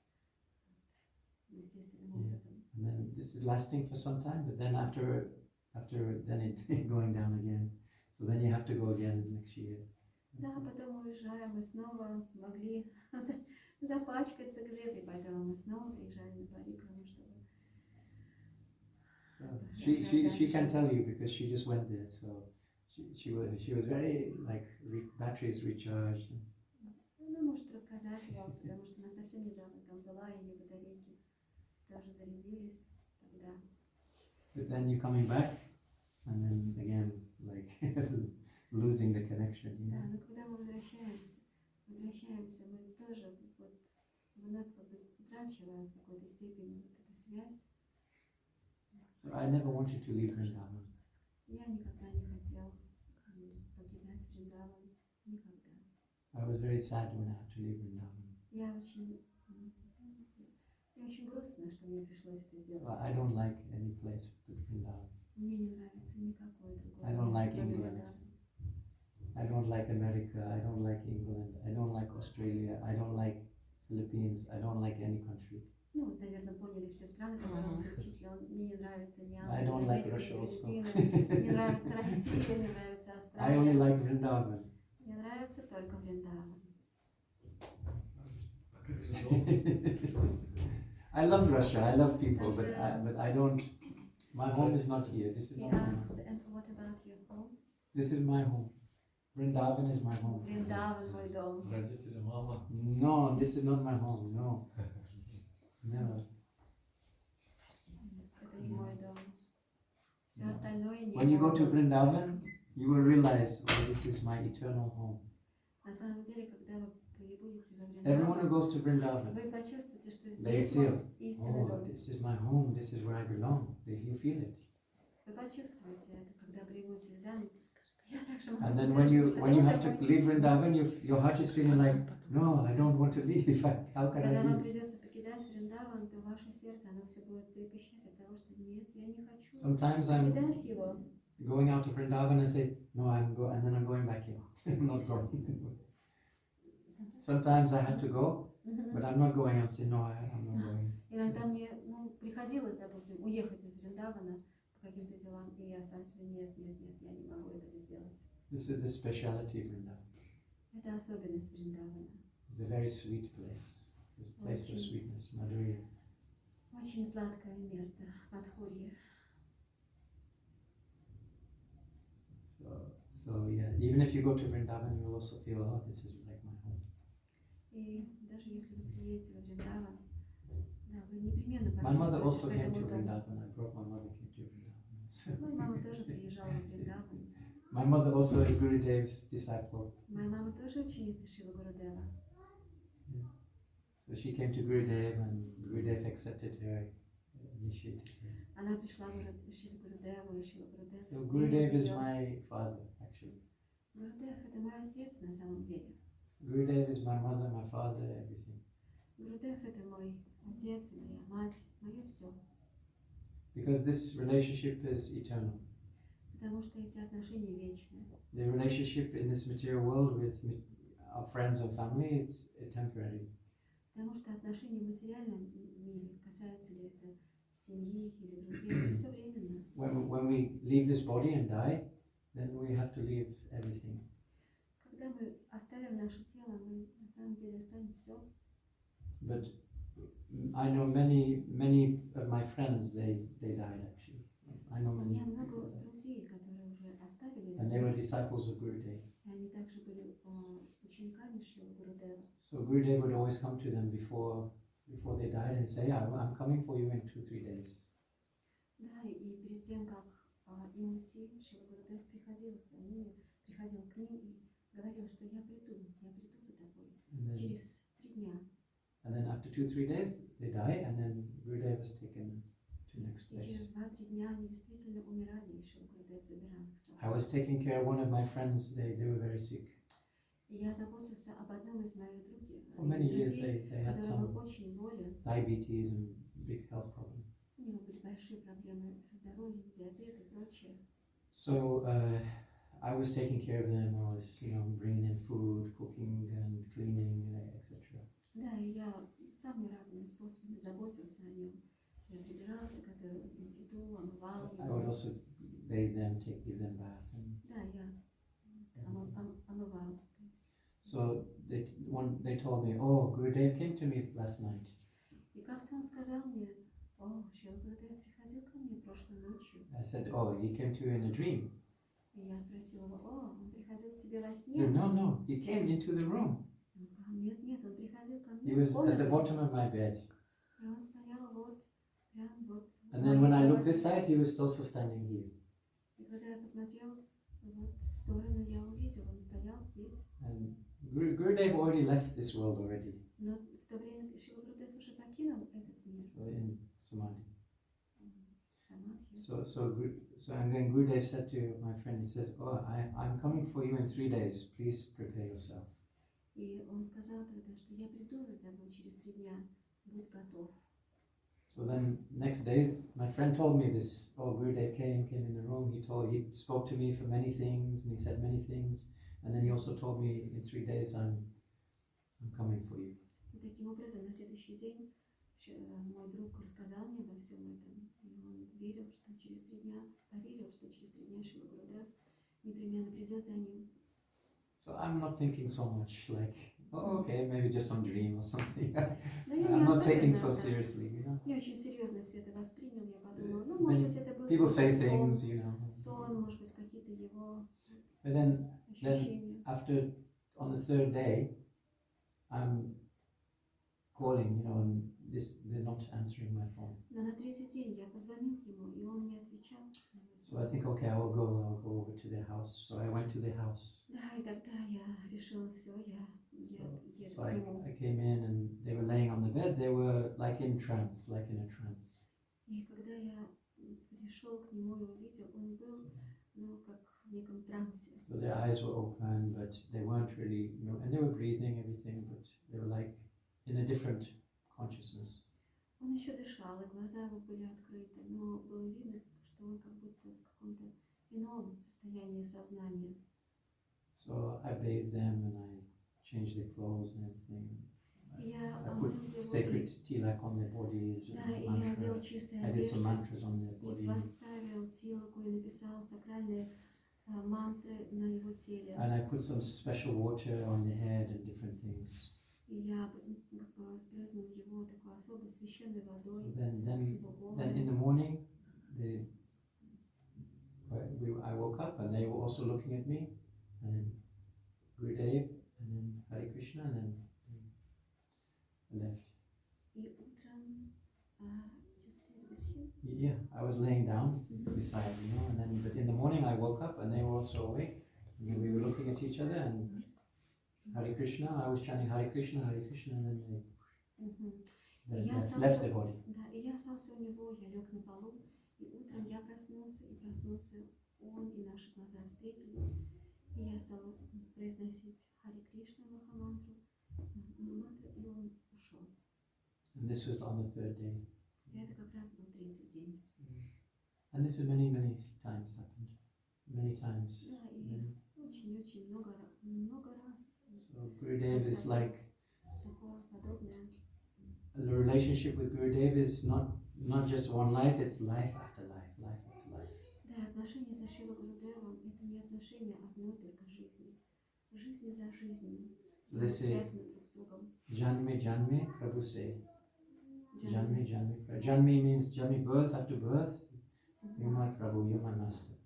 естественным образом. And then this is lasting for some time, but then after then it going down again. So then you have to go again next year. Да, потом уезжаем, мы снова могли запачкаться где-то, и поэтому мы снова приезжали на парикраму, чтобы... So she can tell you because she just went there. So she was very like batteries recharged. Она может рассказать вам, потому что она совсем недавно там была, и ее батарейки тоже зарядились тогда. But then you're coming back, and then again like losing the connection. You know? Да, но когда мы возвращаемся, мы тоже вот вновь как бы утрачиваем в какой-то степени вот эту связь. So I never wanted to leave Vrindavan. Я никогда не хотел покидать Вриндаван, никогда. I was very sad when I had to leave Vrindavan. Я очень грустно, что мне пришлось это сделать. I don't like any place but Vrindavan. Мне не нравится никакое другое I don't место, like кроме England. Вриндавана. I don't like America, I don't like England, I don't like Australia, I don't like Philippines, I don't like any country. Ну, вот, наверное, поняли все страны, которые он перечислил. Мне не нравится ни I don't like Америка, Russia ни also. Филиппины, не нравится Россия, не нравится I only Австралия. like Vrindavan. Мне нравится только Вриндаван. I love Russia, I love people, but I don't, my home is not here. This is He not my asks, home. and what about your home? This is my home. Vrindavan is my home. Вриндаван, мой дом. Родители, мама. No, this is not my home, no. Never. Это не мой дом. Все остальное не When you go мой to дом. Vrindavan, you will realize, oh, this is my eternal home. На самом деле, когда вы будете во Everyone who Вриндаване, goes to Vrindavan, вы почувствуете, что they здесь feel, мой истинный oh, дом. this is my home, this is where I belong. You feel it. Вы почувствуете это, когда прибудете в Вриндаван. Я также могу And then сказать, when you что have to это мой leave дом. Vrindavan, your heart is feeling like, no, I don't want to leave. How can I Когда вам leave? придется покидать Вриндаван, то ваше сердце, оно все будет трепещать от того, что нет, я не хочу Sometimes I'm покидать его. going out to Vrindavan and say, no, and then I'm going back in. I'm not going. Sometimes I had to go, but I'm not going. I'm saying, no, I'm not going. Иногда мне приходилось, допустим, уехать из Вриндавана по каким-то делам, и я сам себе, нет, я не могу этого сделать. This is the speciality of Vrindavan. Это особенность Вриндавана. It's a very sweet place. It's a place of sweetness, Madhurya. Очень сладкое место, Мадхурья. So yeah, even if you go to Vrindavan, you will also feel, oh, this is like my home. И даже если вы приедете во Вриндаван, да, вы непременно My mother also почувствуете, came что to это мой дом. Vrindavan. I brought my mother came to Vrindavan. Моя мама тоже приезжала в Вриндаван. My mother also is Gurudev's disciple. Моя мама тоже ученица Шила Гурудева. So she came to Gurudev and Gurudev accepted her, initiated her. Она пришла в Шилу Гурудеву, и Шила Гурудев. So Gurudev is my father, actually. Гурудев — это мой отец на самом деле. Gurudev is my mother, my father, everything. Гурудев — это мой отец, моя мать, мое все. Because this relationship is eternal. Потому что эти отношения вечны. The relationship in this material world with our friends or family, it's temporary. Потому что отношения в материальном мире, касается ли это семьи или друзей, это все временно. When we leave this body and die, then we have to leave everything. Когда мы оставим наше тело, мы на самом деле оставим все. But I know many of my friends, they died actually. I know У many меня много people died. друзей, которые уже оставили And это they were мир, disciples of Gurudev. и они также были учениками Шрила Гурудева. So Gurudev would always come to them before they died and say, yeah, I'm coming for you in 2-3 days. Да, и перед тем, как им уйти, Шрила Гурудев приходил за ними, приходил к ним и говорил, что я приду за тобой через 3 дня. And then after 2-3 days, they die, and then Gurudev is taken to next И place. через 2-3 дня они действительно умирали, и Шрила Гурудев забирал их с собой. I was taking care of one of my friends, they were very sick. И я заботился об одном из моих For many years, друзей, they had который был some очень болен. diabetes and big health problem. У него были большие проблемы со здоровьем, диабет и прочее. So I was taking care of them. I was, bringing in food, cooking and cleaning, etc. Да, и я самыми разными способами заботился о нем. Я прибирался, готовил им еду, омывал I would его. also bathe them, give them bath. And Да, я омывал. so they told me, oh, Gurudev came to me last night. И как-то он сказал мне, о, Шрила Гурудев приходил ко мне прошлой ночью. I said, oh, he came to you in a dream. И я спросила его, о, он приходил к тебе во He сне? said, no, he came into the room. Он сказал, нет, он приходил ко He мне в was at the комнату. bottom of my bed. И он стоял прям And then when I моей looked кровати. this side, he was also standing here. И когда я посмотрел в сторону, я увидел, он стоял здесь. And Gurudev already left this world already, Но в то время Шрила Гурудев уже покинул этот мир. so in Samadhi. Самадхи. So and then Gurudev said to my friend, he says, oh, I'm coming for you in 3 days. Please prepare yourself. И он сказал тогда, что я приду за тобой через 3 дня. Будь готов. So then next day, my friend told me this. Oh, Gurudev came in the room. He spoke to me for many things, and he said many things. And then he also told me in 3 days, I'm coming for you. И таким образом, на следующий день мой друг рассказал мне обо всем этом. И он верил, что через 3 дня, поверил, что через 3 дня Шрила Гурудев непременно придет за ним. So I'm not thinking so much like oh, okay, maybe just some dream or something. Но я I'm не not taking so особенно, seriously, you know. не очень серьезно все это воспринял. Я подумала, ну, может быть, это был People say сон, things, you know. сон, может быть, какие-то его But then ощущения. after, on the third day, I'm calling, you know, and they're not answering my phone. Но на третий день я позвонил ему, и он не отвечал. So I think, okay, I'll go over to their house. So I went to their house. Да, и тогда я решила, все, я еду So к нему. I came in and they were laying on the bed. They were like in trance, like in a trance. И когда я пришел к нему и увидел, он был, ну, как в неком трансе. So their eyes were open, but they weren't really, you know, and they were breathing, everything, but they were like in a different consciousness. Он еще дышал, и глаза его были открыты, но было видно, что он как будто в каком-то ином состоянии сознания. So I bathed them and I changed their clothes and everything. И я I омыл put его, sacred tilak on their bodies да, and и я одел mantra. чистые I did some одежды, mantras on their и body. поставил тилоку и написал сакральные мантры на его теле. And I put some special water on their head and different things. И я как бы сбрызнул его такой особой священной So водой. then in the morning, I woke up and they were also looking at me, and then Gurudev, and then Hare Krishna, and then they left. И утром, just with him. Yeah, I was laying down beside, you know, and then but in the morning I woke up and they were also awake, and we were looking at each other and Hare Krishna. I was chanting Hare Krishna, and then they left the body. Да, и я остался у него, я лег на полу, и утром я проснулся он, и наши глаза встретились, и я стала произносить Харе Кришна Махамантру, и он ушел. And this was on the third day. И это как раз был третий день. And this is many times happened. Many times. Да, и очень-очень много раз So Gurudev is like, такое подобное. the relationship with Gurudev is not just one life, it's life after life, life after life. Да, отношения со Шрила Гурудевом — это не отношения одной только жизни. Жизнь за жизнью. So they say, Связаны друг с другом. Janme Janme Prabhu say. Janme Janme Prabhu. Janme means Janme, birth after birth. You're my Prabhu, you're my master.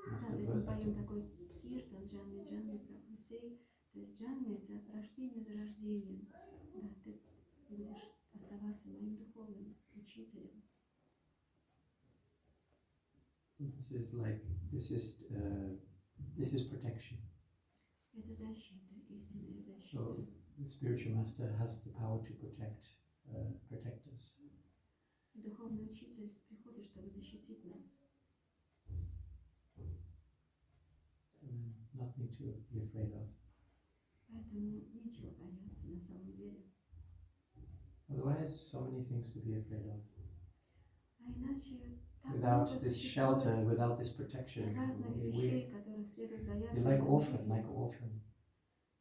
Да, Master то есть мы birth after поем birth. такой киртан, Джанми, Прабхусей. То есть Джанми — это рождение за рождением. Да, ты будешь оставаться моим духовным учителем. So this is protection. Это защита, истинная защита. So the spiritual master has the power to protect us. Духовный учитель приходит, чтобы защитить нас. So nothing to be afraid of. Поэтому нечего бояться на самом деле. Otherwise, so many things to be afraid of. А иначе так Without много this существует shelter, without this protection, разных вещей, которых следует бояться. you're в like этом orphan, жизни. like an orphan.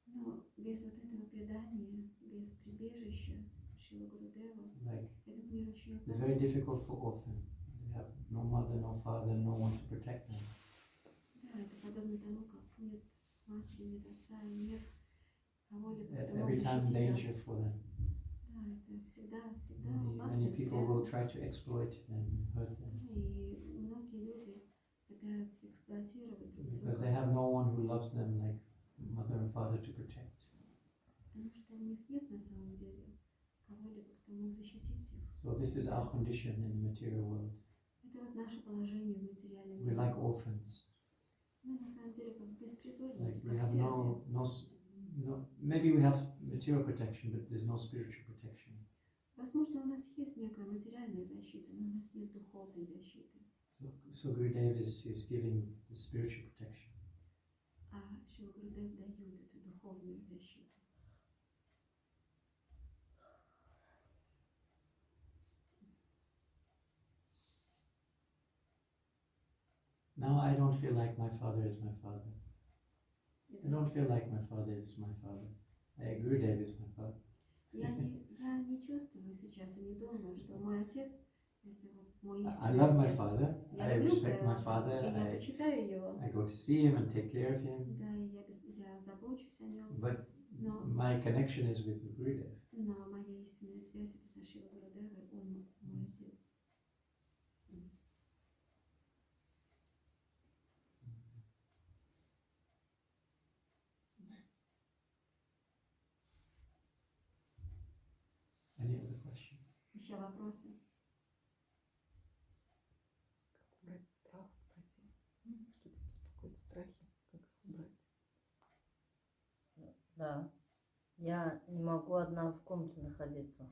Но без вот этого предания, без прибежища Шрила Гурудева, Like этот мир очень it's very опасен. difficult for orphan. They have no mother, no father, no one to protect them. Да, это подобно тому, как нет матери, нет отца, и нет кого-либо, кто мог Every time защитить danger нас. for them. Да, это всегда Many опасность. people will try to exploit them, hurt them, И многие люди пытаются эксплуатировать друг because друга, they have no one who loves them like mother and father to protect. потому что у них нет на самом деле кого-либо, кто мог защитить их. So this is our condition in the material world. Это вот наше положение в материальном We're like мире. orphans. Мы на самом деле как беспризорники, Like we как have сироты. maybe we have material protection, but there's no spiritual protection. Возможно, у нас есть некая материальная защита, но у нас нет духовной защиты. So Gurudev is giving the spiritual protection. А Шрила Гурудев дает эту духовную защиту. Now I don't feel like my father is my father. I don't feel like my father is my father. Gurudev is my father. Я не чувствую сейчас и не думаю, что мой отец — это вот мой I истинный love my отец. father. Я I люблю respect my своего father. отца, и я почитаю его. I go to see him and take care of him. Да, и я забочусь о нем. But Но, my connection is with the Gurudev. но моя истинная связь это со Шила Гурудевой, он мой отец. Any other question? Еще вопросы? Как убрать страх, спросил. Что тебя беспокоит страхи? Как их убрать? Да. Я не могу одна в комнате находиться.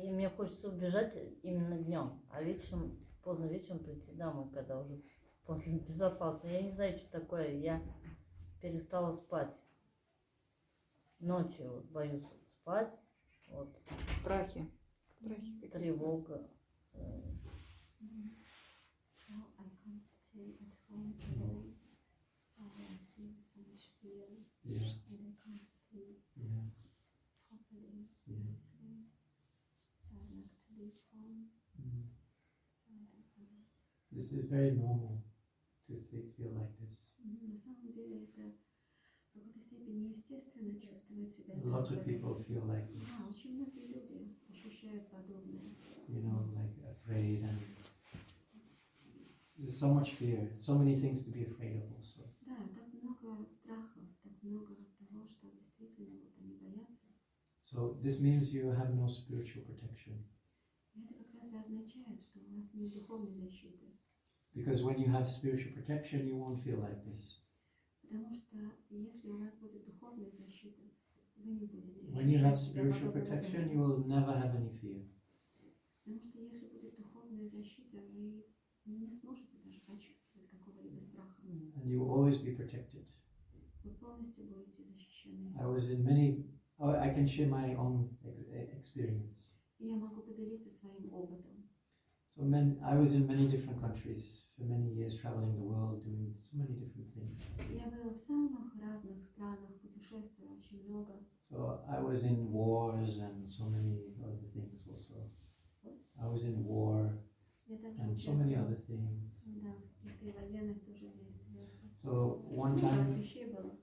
И мне хочется убежать именно днем, а вечером, поздно вечером прийти домой, когда уже после безопасно. Я не знаю, что такое. Я перестала спать. Ночью вот боюсь спать. Вот. Страхи. Страхи какие-то. Тревога. So I can't stay at home alone. So I feel so much fear Yeah. and I can't sleep Yeah. properly. Yeah. So I like to leave home. Mm. So I don't know. This is very normal to feel like this. На самом деле это в какой-то степени естественно чувствовать себя A lot так. of people feel like this, Да, очень многие люди ощущают подобное. you know, like afraid, and there's so much fear, so many things to be afraid of also. Да, так много страхов, так много того, что действительно вот они боятся. So this means you have no spiritual protection. И это как раз и означает, что у вас нет духовной защиты. Because when you have spiritual protection, you won't feel like this. Потому что если у вас будет духовная защита, вы не будете When you have ощущать себя spiritual подобным protection, you образом. will never have any fear. Потому что если будет духовная защита, вы не сможете даже почувствовать какого-либо страха. And you will always be protected. Вы полностью будете защищены. I can share my own experience. И я могу поделиться своим опытом. So I was in many different countries for many years, traveling the world, doing so many different things. Я была в самых разных странах, путешествовала очень много. So I was in wars and so many other things also. I was in war Я также and so many участвовала, other things. да, в каких-то и военных тоже действиях. So one Много time, вещей было.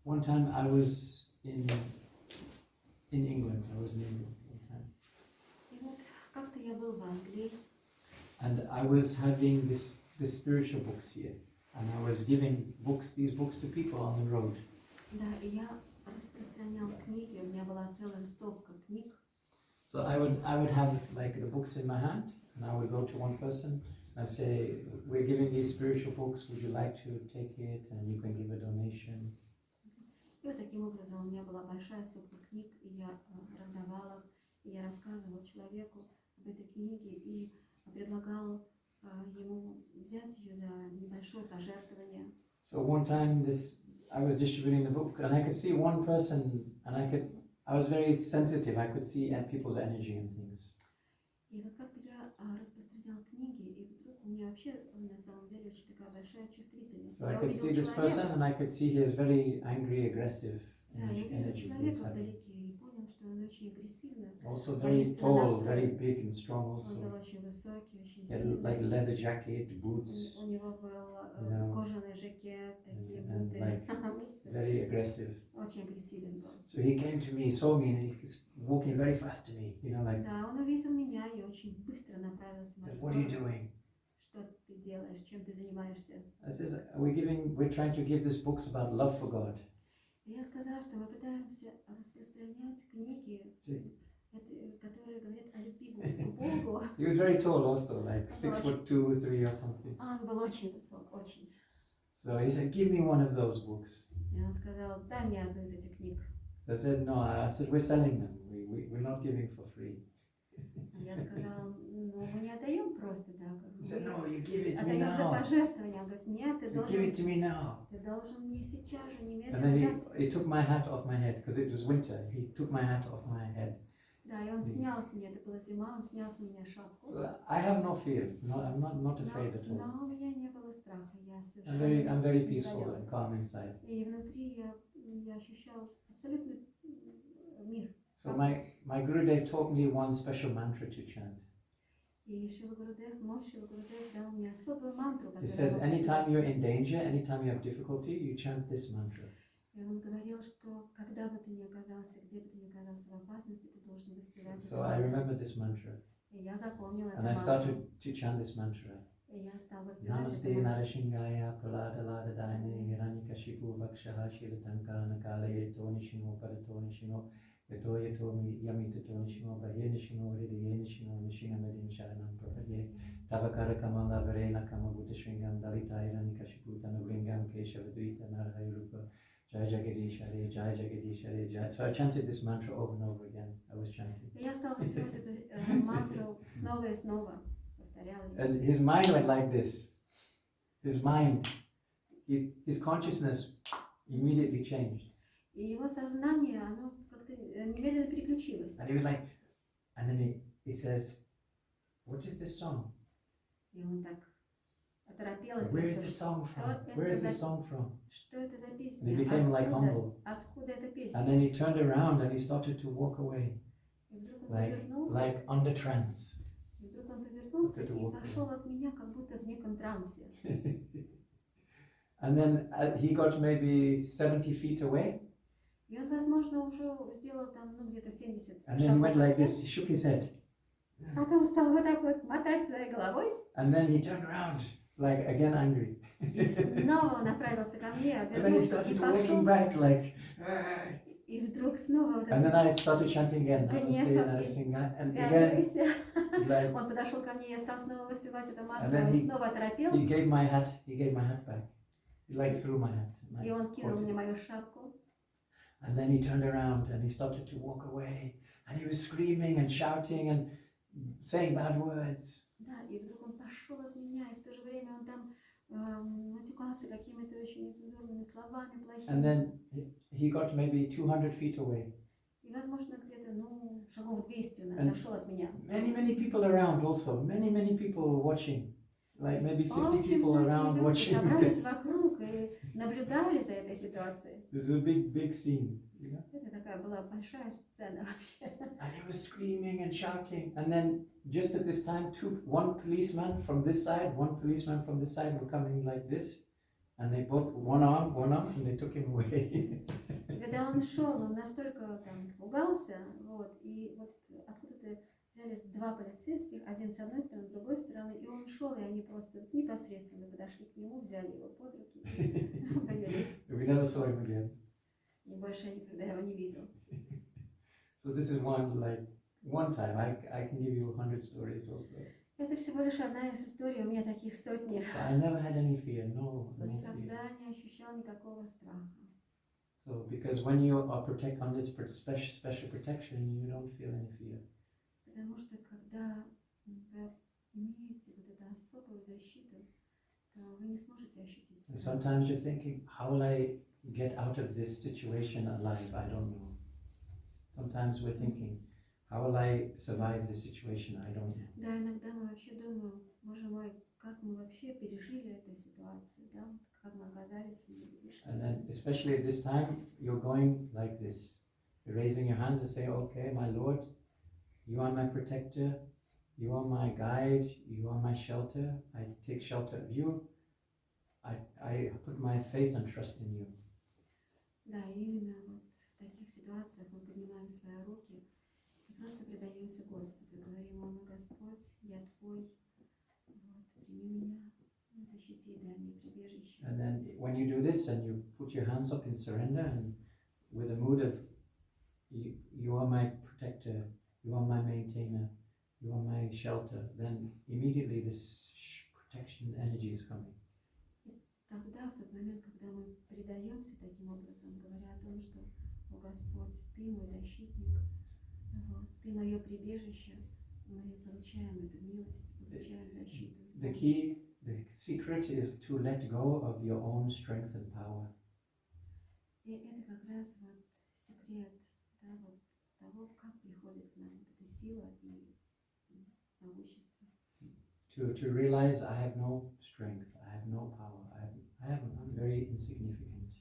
one time I was in England. I was in England one time, И вот как-то я был в Англии, and I was having this spiritual books here, and I was giving these books to people on the road. да, и я распространял книги, у меня была целая стопка книг. So I would have like the books in my hand, and I would go to one person and I'd say, "We're giving these spiritual books. Would you like to take it? And you can give a donation." И вот таким образом у меня была большая стопка книг, и я раздавала их, и я рассказывала человеку об этой книге и предлагала ему взять ее за небольшое пожертвование. So one time I was distributing the book, and I could see one person, and I was very sensitive. I could see people's energy and things. И вот как-то я распространяла книги, и вдруг у меня вообще на самом деле очень такая большая чувствительность. So I Я could see увидела this person, человека, and I could see he has very angry, aggressive да, я увидела energy. He's человека having. вдалеке и понял, что он очень агрессивный. Also very tall, very big and strong. Он был Also, очень высокий, очень he had like сильный. leather jacket, boots, У него был know, кожаный жакет, такие and буты. like very aggressive. Очень агрессивен был. So he came to me, saw me, and he was walking very fast to me. You know, like, Да, он увидел меня и очень быстро направился в мою said, "What are you сторону. doing?" Что ты делаешь, чем ты занимаешься? I says, "We're trying to give these books about love for God." И я сказала, что мы пытаемся распространять книги, которые говорят о любви к Богу. He was very tall, also, like 6'2", 3" or something. А он был очень высок, очень. So he said, "Give me one of those books." И он сказал, дай мне одну из этих книг. So I said, "No." I said, "We're selling them. We're not giving for free." А я сказала, ну мы не отдаем просто так. He said, "No, you give it to me Отдаем за now. пожертвование. Он говорит, нет, You give it to me now." ты должен мне сейчас же And немедленно then дать. he took my hat off my head because it was winter. He took my hat off my head. Да, и он снял с меня, это была зима, он снял с меня шапку. So I have no fear. No, I'm not afraid at all. Но у меня не было страха, я I'm совершенно very не peaceful боялась. and calm inside. И внутри я ощущала абсолютный мир. So my Gurudev taught me one special mantra to chant. И Шила Гурудев, мой Шила Гурудев дал мне особую мантру, It которую says, я могу anytime сказать. you're in danger, anytime you have difficulty, you chant this mantra. И он говорил, что когда бы ты ни оказался, где бы ты ни оказался в опасности, ты должен воспевать So эту I мантру. remember this mantra. И я запомнила эту And I мантру. started to chant this mantra. И я стала воспевать эту Namaste мантру. Narashingaya Pralada Lada Daine Hiranyakashipu Vakshaha Shilatanka Nakale Tonishino Paratonishino Yato Yato Yamita Tonishino Bayenishino Ridiyenishino Nishinamedin Sharanam Prapadye Tavakara Kamala Varena Kamabuddha Shringam Dalita Hiranyakashipu Tanubringam Keshavadvita Narhayurupa Jai Jagadish Hare Jai Jagadish Hare Jai. So I chanted this mantra over and over again. I was chanting. И я стала воспевать эту мантру снова и снова. Повторяла ее. And his mind went like this. His mind, his consciousness immediately changed. И его сознание, оно как-то немедленно переключилось. And he was like, and then he says, what is this song? И он так оторопел. Where is this song from? Where is this song from? Что это за And песня? he became like humble. Откуда эта And песня? then he turned around and he started to walk away, И вдруг он like повернулся, under trance. и вдруг он повернулся Вот это и вот. пошел от меня, как будто в неком трансе. And then he got maybe 70 feet away. И он, возможно, уже сделал там, ну, где-то 70 And then he went like шагов. this. He shook his head. Потом стал вот так вот мотать своей головой. And then he turned around, like again angry. И снова он направился ко мне, And then he обернулся и started пошел. walking back, like. И вдруг снова вот And then это I started chanting again. Гнев Namaste, и- Narasimha. And и again, агрессия. like Он подошел ко мне, я стал снова воспевать эту And мантру, then он he- снова оторопел, he gave my hat back. He like threw my hat. и он кинул caught it. мне мою шапку. And then he turned around and he started to walk away. And he was screaming and shouting and saying bad words. Да, и вдруг он пошел от меня, и в то же время он там матюкался какими-то очень нецензурными словами And плохими. then he got maybe 200 feet away. И, возможно, где-то, ну, шагов 200 он And- отошел от меня. Many people around also. Many people watching. Like maybe 50 Очень people around многие люди watching собрались this. вокруг и наблюдали за этой ситуацией. This is a big scene, you know? Это такая была большая сцена вообще. And he was screaming and shouting. And then just at this time, one policeman from this side, one policeman from this side were coming like this. And they both, one arm, and they took him away. И когда он шел, он настолько там пугался, вот, и вот откуда-то взялись два полицейских, один с одной стороны, с другой стороны, и он шел, и они просто вот непосредственно подошли к нему, взяли его под руки и повели. We never saw him again. И больше я никогда его не видел. So this is one time. I can give you 100 stories also. Это всего лишь одна из историй, у меня таких сотни. So I never had any fear, no fear. Никогда не ощущал никакого страха. So because when you are under special protection, you don't feel any fear. Потому что когда вы имеете вот эту особую защиту, то вы не сможете ощутить And страх. sometimes you're thinking, how will I get out of this situation alive? I don't know. Sometimes we're thinking, how will I survive this situation? I don't know. Да, иногда мы вообще думаем, боже мой, как мы вообще пережили эту ситуацию, да, как мы оказались в ней, вышли And из then, нее. especially at this time, you're going like this. You're raising your hands and saying, okay, my Lord, you are my protector, you are my guide, you are my shelter. I take shelter of you. I put my faith and trust in you. Да, именно вот в таких ситуациях мы поднимаем свои руки и просто предаемся Господу, говорим, о мой Господь, я Твой, вот, прими меня, защити и дай мне прибежище. And then when you do this and you put your hands up in surrender and with a mood of you are my protector, you are my maintainer, you are my shelter, then immediately this protection energy is coming. Тогда, в тот момент, когда мы предаемся таким образом, говоря о том, что, о Господь, Ты мой защитник, вот, Ты мое прибежище, мы получаем эту милость, получаем защиту. The secret is to let go of your own strength and power. И это как раз вот секрет, да, вот того, как приходит к нам вот эта сила и могущество. To realize I have no strength, I have no power, I'm very insignificant.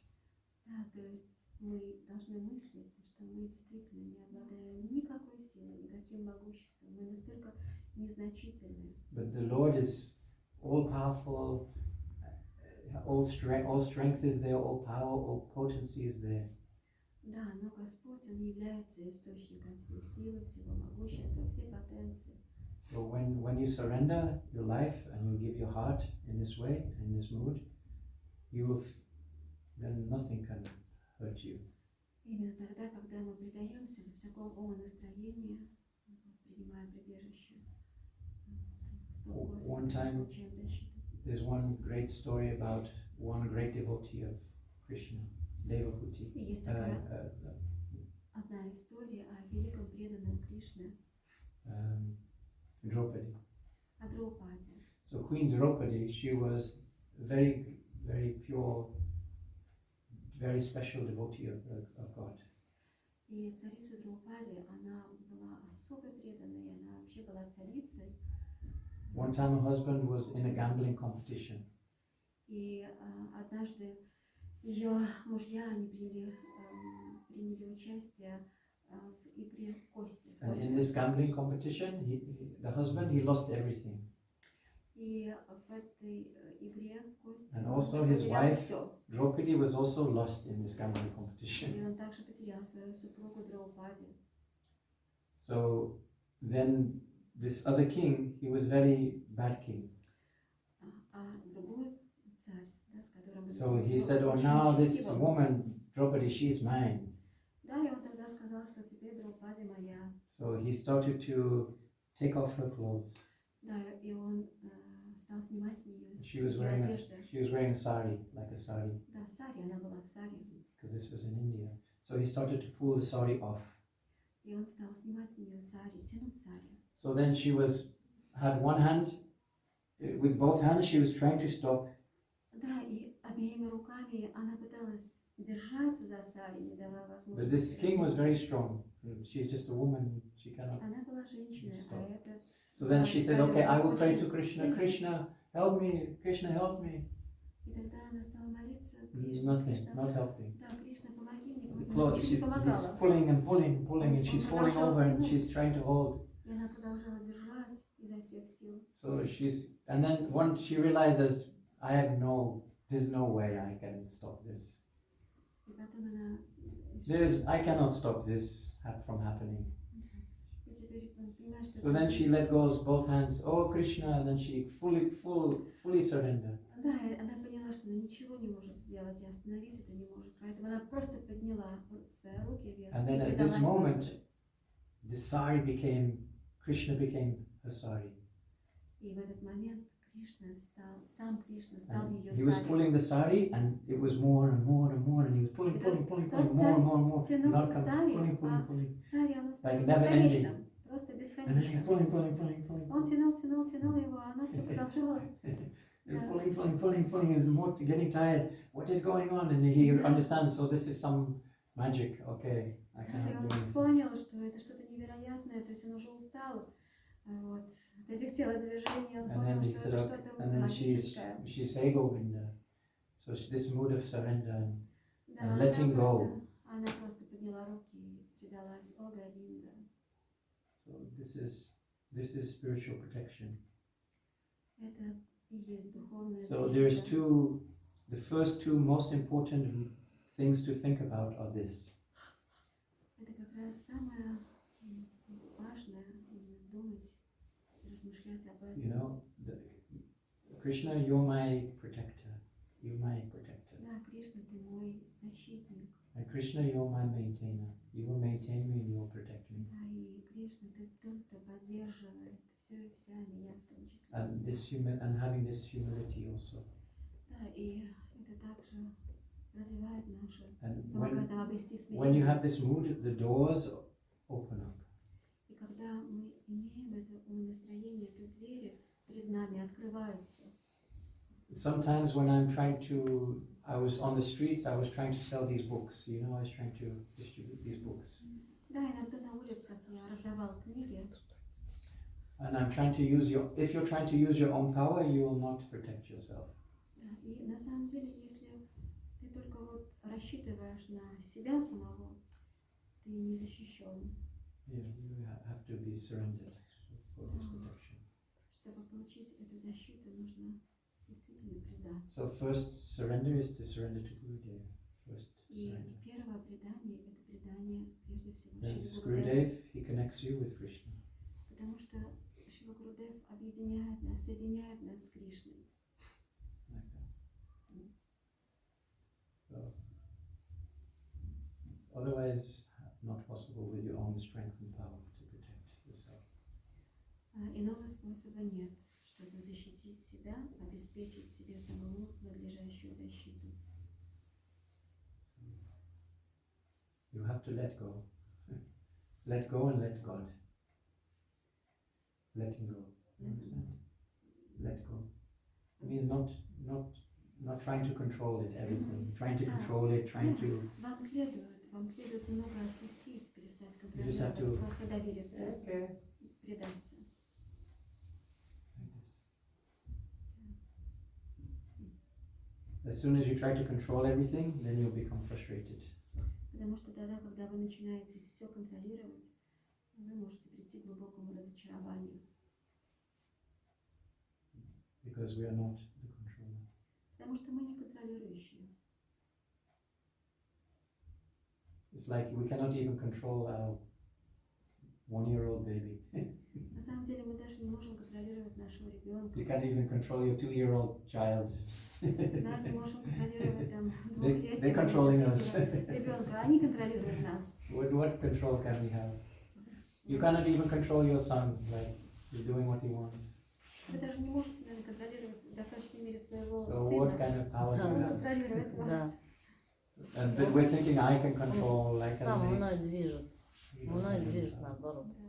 Да, то есть мы должны мыслить, что мы действительно не обладаем никакой силой, никаким могуществом. Мы настолько незначительные. But the Lord is all powerful, all strength is there, all power, all potency is there. Да, но Господь, Он является источником всей силы, всего могущества, всей потенции. So when you surrender your life and you give your heart in this way, in this mood, then nothing can hurt you. Именно тогда, когда мы предаемся в таком умонастроении, принимая прибежище, стоп One time- Господа, получаем защиту. There's one great story about one great devotee of Krishna, Devahuti. И есть такая одна история о великом преданном Кришне, Draupadi. о Драупаде. So Queen Draupadi, she was very, very pure, very special devotee of God. И царица Драупади, она была особо преданной, она вообще была царицей. One time her husband was in a gambling competition. И однажды ее мужья, они приняли участие в игре в кости. в And in кости. this gambling competition, the husband, he lost everything. И в этой игре в кости And муж also his потерял wife- всё. Draupadi was also lost in this gambling И competition. он также потерял свою супругу Драупади. So then this other king, he was very bad king. А другой царь, да, с которым... So he был said, oh, очень now this нечестивым. woman, Draupadi, she is mine. Да, и он тогда сказал, что теперь Драупади моя. So he started to take off her clothes. Да, и он стал снимать с нее She was ее одежды. wearing a sari, like a sari, Да, сари, она была в саре. because this was in India. So he started to pull the sari off. И он стал снимать с нее сари, тянуть сари. So then she had one hand, with both hands she was trying to stop, Да, и обеими руками она пыталась держаться за сари, не давая but возможности. this king was very strong. She's just a woman, she cannot. Она была женщиной, а этот... So then she said, okay, I will pray to Очень Krishna, сильный. Krishna, help me, Krishna, help me. И тогда она стала молиться, Nothing, Кришна, not helping. да, Кришна, помоги мне, The она cloth, ничего не he's помогала. pulling and pulling, pulling, and she's falling over and she's trying to hold. И она продолжала держать изо всех сил. So and then once she realizes, there's no way I can stop this. И потом она... I cannot stop this from happening. И теперь он понимает, что... So then she let go of both hands, oh Krishna, and then she fully surrendered. Да, и она поняла, что она ничего не может сделать и остановить это не может. Поэтому она просто подняла свои руки вверх. And then и at this предалась moment, Господу. Krishna became her sari. И в этот момент сам Кришна стал And ее he was сари. pulling the sari, and it was more and more and more, and he was pulling, more and more, тянул not сари, pulling. Сари, оно стало Like never ending. бесконечным. Просто And then he бесконечным. pulling. Он тянул его, а она все продолжала. And pulling. He's getting tired. What is going on? And he understands. So this is some magic. Okay, I И cannot он do anything. понял, что это что-то невероятное, то есть он уже устал вот, от этих телодвижений, он And понял, then he что said, это okay. что-то And then магическое. she's Hey Govinda. So this mood of surrender. Да, and letting она просто подняла руки и предалась О Говинда. So this is spiritual protection. Это и есть духовная So защита. the first two most important things to think about are this. Это как раз самое важное, именно думать, размышлять об этом. You know, Krishna, you're my protector. You're my protector. Да, Кришна, ты мой защитник. And Krishna, you're my maintainer. You will maintain me and you will protect me. Да, и Кришна, ты тот, кто поддерживает все и вся меня в том числе. And having this humility also. Да, и это также развивает наше, And помогает нам обрести when you смирение. have this mood, the doors open up. И когда мы имеем это умонастроение, то двери перед нами открываются. Sometimes when I was on the streets, I was trying to sell these books. You know, I was trying to distribute these books. Да, иногда на улицах я раздавал книги. And I'm trying to if you're trying to use your own power, you will not protect yourself. Да, и на самом деле, если ты только вот рассчитываешь на себя самого, ты не защищен. You have to be surrendered for this protection. получить эту защиту, нужно действительно предаться. So first surrender is to surrender to Gurudev. First И surrender. первое предание – это предание прежде всего Then Шри Гурудеву. Gurudev, he connects you with Krishna. Потому что Шри Гурудев объединяет нас, соединяет нас с Кришной. Like that. So otherwise not possible with your own strength and power to protect yourself. Иного способа нет, чтобы защитить себя, обеспечить себе самому надлежащую защиту. So you have to let go. Let go and let God. Letting go. You understand? Let go. It means not trying to control it, everything. Trying to control it, trying to... Вам следует немного отпустить, перестать You just have контролировать, to... просто довериться, Okay. предаться. Like this. As soon as you try to control everything, then you'll become frustrated. Потому что тогда, когда вы начинаете все контролировать, вы можете прийти к глубокому разочарованию. Because we are not the controller. Потому что мы не контролирующие. It's like we cannot even control our 1-year-old baby. На самом деле мы даже не можем контролировать нашего ребенка. You can't even control your 2-year-old child. Да, не можем контролировать там They're controlling us. ребенка, они контролируют нас. What control can we have? You cannot even control your son, like he's doing what he wants. Вы даже не можете, наверное, контролировать в достаточной мере своего So what сына. kind of power do Он you have? контролирует вас. But we're thinking I can control, I can Сам make. мной движет. You don't Мной have any движет power. наоборот. Да.